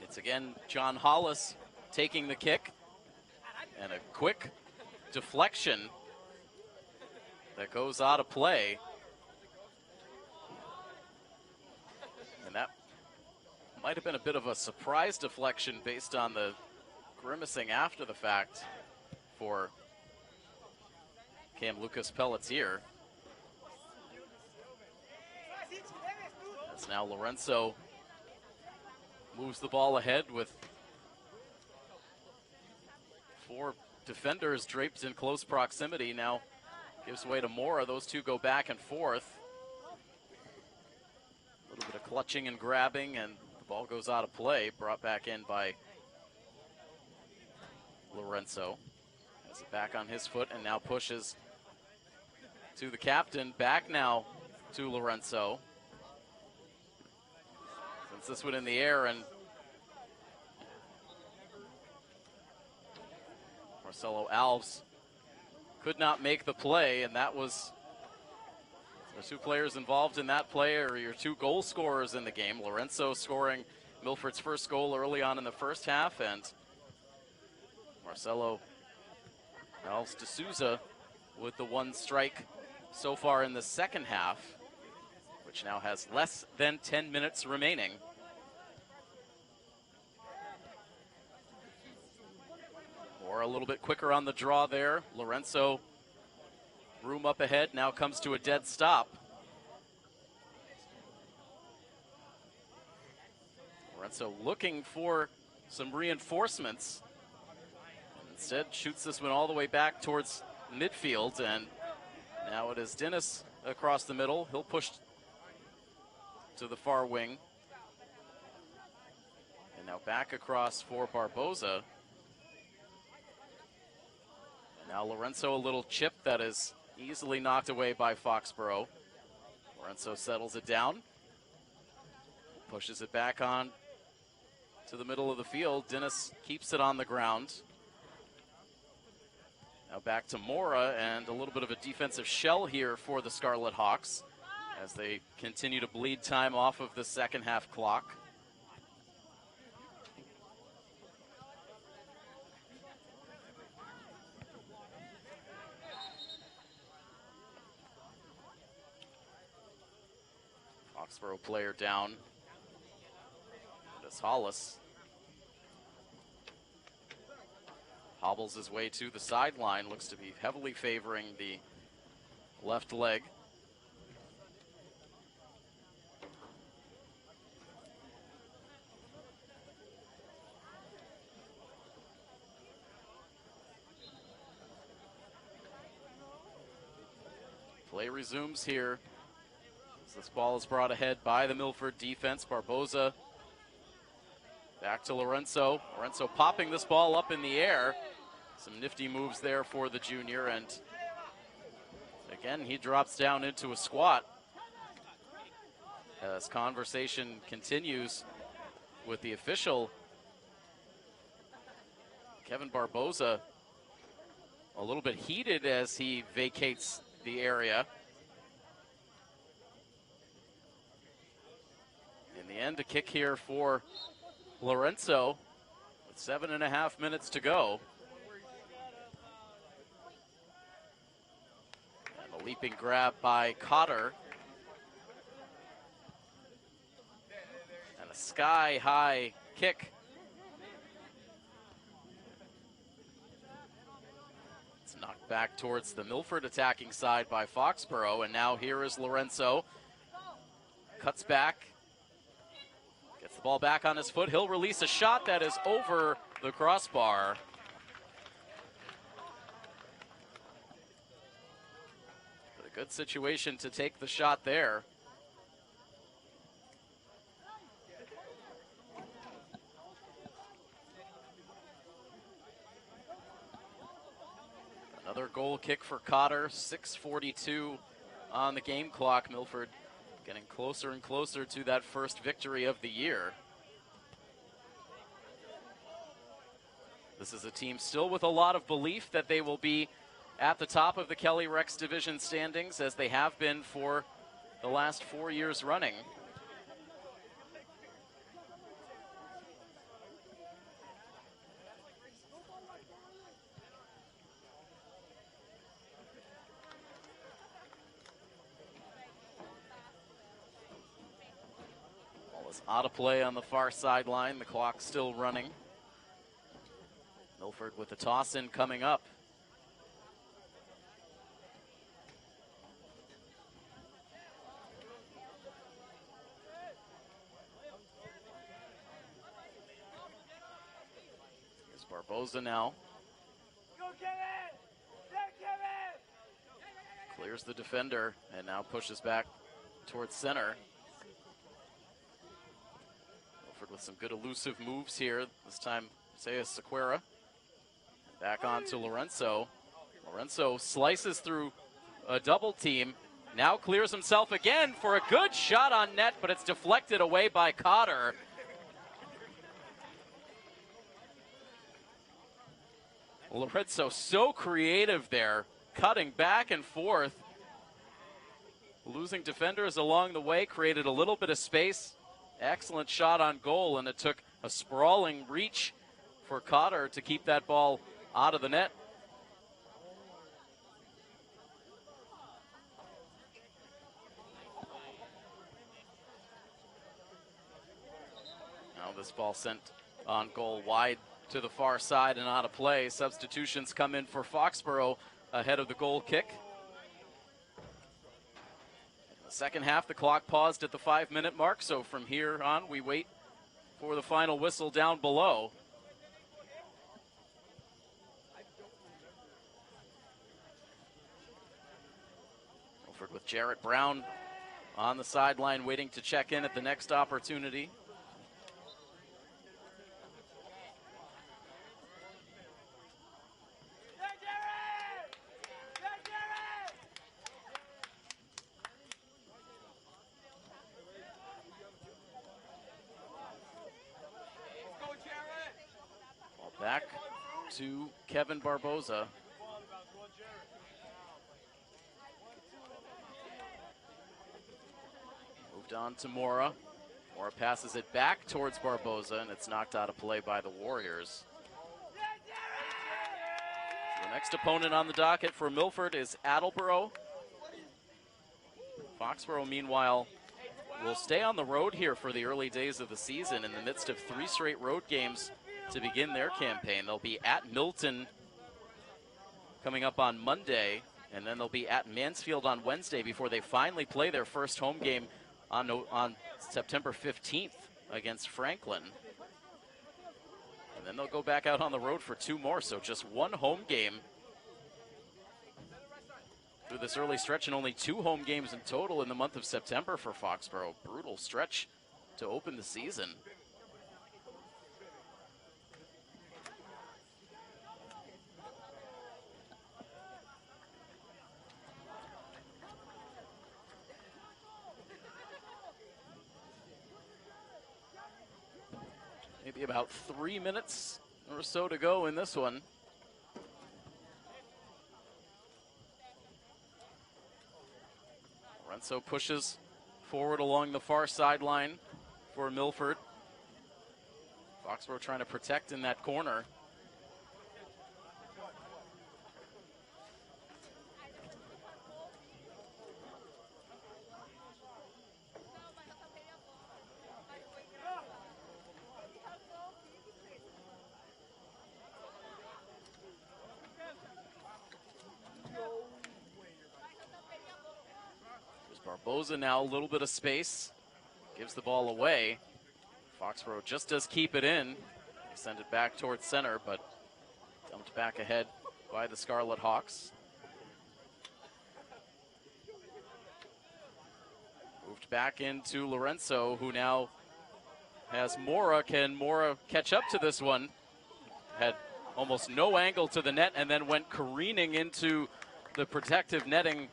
It's again John Hollis taking the kick, and a quick deflection that goes out of play. And that might have been a bit of a surprise deflection based on the grimacing after the fact for Cam Lucas Pelletier. As now Lorenzo moves the ball ahead with 4 defenders draped in close proximity. Now gives way to Mora. Those two go back and forth. A little bit of clutching and grabbing, and the ball goes out of play. Brought back in by Lorenzo. Has it back on his foot and now pushes to the captain. Back now to Lorenzo. Since this one in the air, and Marcelo Alves could not make the play, and that was the 2 players involved in that play are your 2 goal scorers in the game. Lorenzo scoring Milford's first goal early on in the first half, and Marcelo Alves de Souza with the 1 strike so far in the second half, which now has less than 10 minutes remaining. Or a little bit quicker on the draw there. Lorenzo, room up ahead, now comes to a dead stop. Lorenzo looking for some reinforcements. Instead, shoots this one all the way back towards midfield, and now it is Dennis across the middle. He'll push to the far wing. And now back across for Barbosa. Now Lorenzo, a little chip that is easily knocked away by Foxboro. Lorenzo settles it down. Pushes it back on to the middle of the field. Dennis keeps it on the ground. Now back to Mora, and a little bit of a defensive shell here for the Scarlet Hawks as they continue to bleed time off of the second half clock. Foxboro player down. That's Hollis. Hobbles his way to the sideline, looks to be heavily favoring the left leg. Play resumes here as this ball is brought ahead by the Milford defense. Barboza back to Lorenzo. Lorenzo popping this ball up in the air. Some nifty moves there for the junior, and again, he drops down into a squat as conversation continues with the official. Kevin Barboza a little bit heated as he vacates the area. In the end, a kick here for Lorenzo with 7.5 minutes to go. And a leaping grab by Cotter. And a sky-high kick. It's knocked back towards the Milford attacking side by Foxboro, and now here is Lorenzo. Cuts back. Gets the ball back on his foot. He'll release a shot that is over the crossbar. But a good situation to take the shot there. Another goal kick for Cotter. 6:42 on the game clock. Milford getting closer and closer to that first victory of the year. This is a team still with a lot of belief that they will be at the top of the Kelly Rex Division standings, as they have been for the last 4 years running. Out of play on the far sideline. The clock still running. Milford with the toss-in coming up. Here's Barboza now. Clears the defender and now pushes back towards center. With some good elusive moves here. This time, Isaiah Sequeira. Back on to Lorenzo. Lorenzo slices through a double team. Now clears himself again for a good shot on net, but it's deflected away by Cotter. Lorenzo so creative there, cutting back and forth. Losing defenders along the way, created a little bit of space. Excellent shot on goal, and it took a sprawling reach for Cotter to keep that ball out of the net. Now this ball sent on goal wide to the far side and out of play. Substitutions come in for Foxboro ahead of the goal kick. Second half, the clock paused at the 5-minute mark, so from here on, we wait for the final whistle down below. Milford with Jarrett Brown on the sideline, waiting to check in at the next opportunity. to Kevin Barboza. Moved on to Mora. Mora passes it back towards Barboza, and it's knocked out of play by the Warriors. The next opponent on the docket for Milford is Attleboro. Foxboro, meanwhile, will stay on the road here for the early days of the season in the midst of 3 straight road games to begin their campaign. They'll be at Milton coming up on Monday, and then they'll be at Mansfield on Wednesday before they finally play their first home game on September 15th against Franklin. And then they'll go back out on the road for 2 more, so just 1 home game through this early stretch, and only 2 home games in total in the month of September for Foxboro. Brutal stretch to open the season. Maybe about 3 minutes or so to go in this one. Lorenzo pushes forward along the far sideline for Milford. Foxboro trying to protect in that corner. Barboza now, a little bit of space, gives the ball away. Foxboro just does keep it in. They send it back towards center, but dumped back ahead by the Scarlet Hawks. Moved back into Lorenzo, who now has Mora. Can Mora catch up to this one? Had almost no angle to the net and then went careening into the protective netting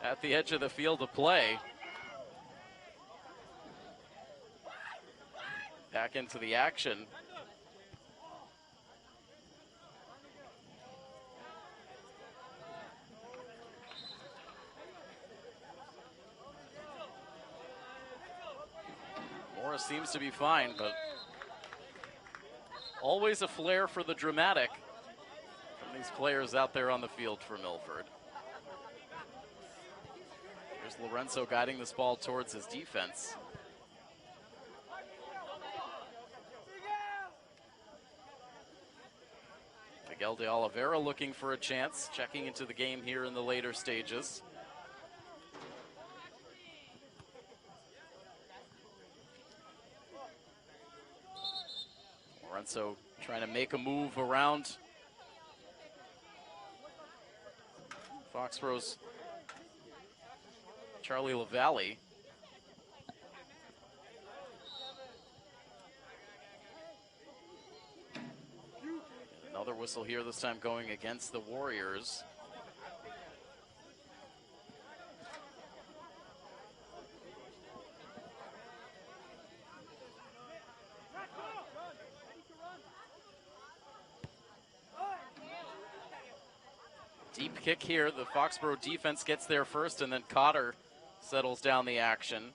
at the edge of the field of play. Back into the action. Morris seems to be fine, but always a flair for the dramatic from these players out there on the field for Milford. Here's Lorenzo guiding this ball towards his defense. Miguel de Oliveira looking for a chance, checking into the game here in the later stages. Lorenzo trying to make a move around Foxboro's Charlie LaValle. Another whistle here, this time going against the Warriors. Deep kick here. The Foxboro defense gets there first, and then Cotter settles down the action.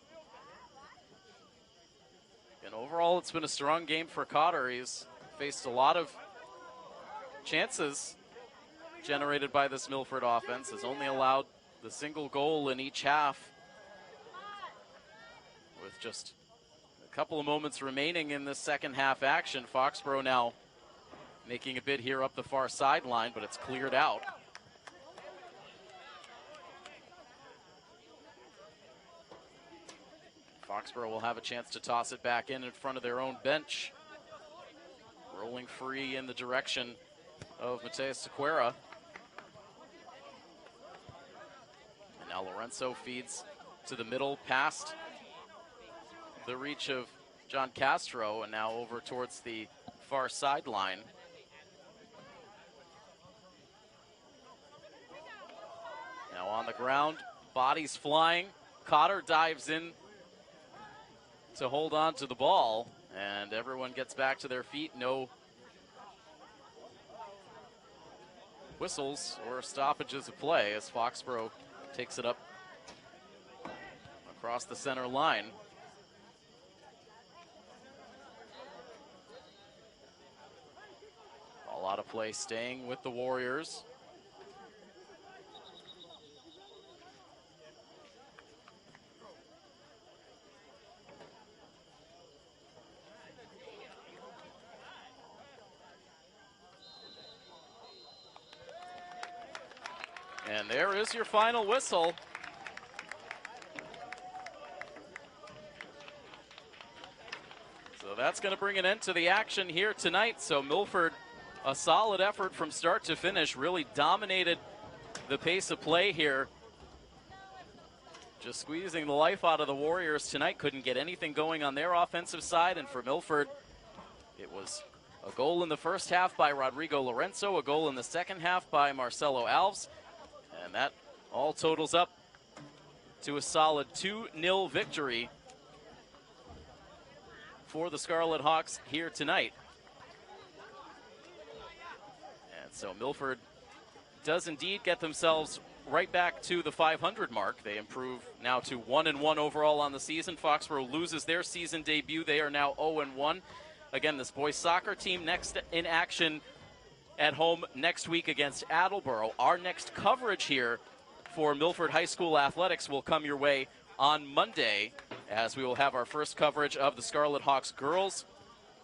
And overall, it's been a strong game for Cotter. He's faced a lot of chances generated by this Milford offense. Has only allowed the single goal in each half, with just a couple of moments remaining in this second half action. Foxboro now making a bid here up the far sideline, but it's cleared out. Foxboro will have a chance to toss it back in front of their own bench. Rolling free in the direction of Mateus Sequeira. And now Lorenzo feeds to the middle, past the reach of John Castro, and now over towards the far sideline. Now on the ground, bodies flying. Cotter dives in to hold on to the ball, and everyone gets back to their feet. No whistles or stoppages of play as Foxboro takes it up across the center line. A lot of play staying with the Warriors. And there is your final whistle. So that's going to bring an end to the action here tonight. So Milford, a solid effort from start to finish, really dominated the pace of play here. Just squeezing the life out of the Warriors tonight. Couldn't get anything going on their offensive side. And for Milford, it was a goal in the first half by Rodrigo Lorenzo, a goal in the second half by Marcelo Alves. And that all totals up to a solid 2-0 victory for the Scarlet Hawks here tonight. And so Milford does indeed get themselves right back to the 500 mark. They improve now to 1-1 overall on the season. Foxboro loses their season debut. They are now 0-1. Again, this boys soccer team next in action at home next week against Attleboro. Our next coverage here for Milford High School athletics will come your way on Monday, as we will have our first coverage of the Scarlet Hawks girls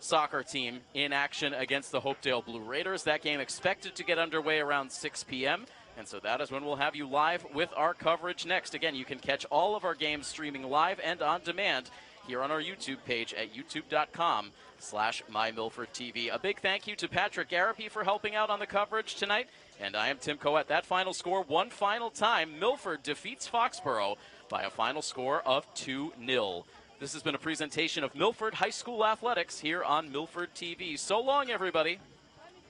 soccer team in action against the Hopedale Blue Raiders. That game expected to get underway around 6 p.m. And so that is when we'll have you live with our coverage next. Again, you can catch all of our games streaming live and on demand here on our YouTube page at youtube.com/MyMilfordTV. A big thank you to Patrick Garapi for helping out on the coverage tonight. And I am Tim Coette. That final score, one final time, Milford defeats Foxboro by a final score of 2-0. This has been a presentation of Milford High School Athletics here on Milford TV. So long, everybody.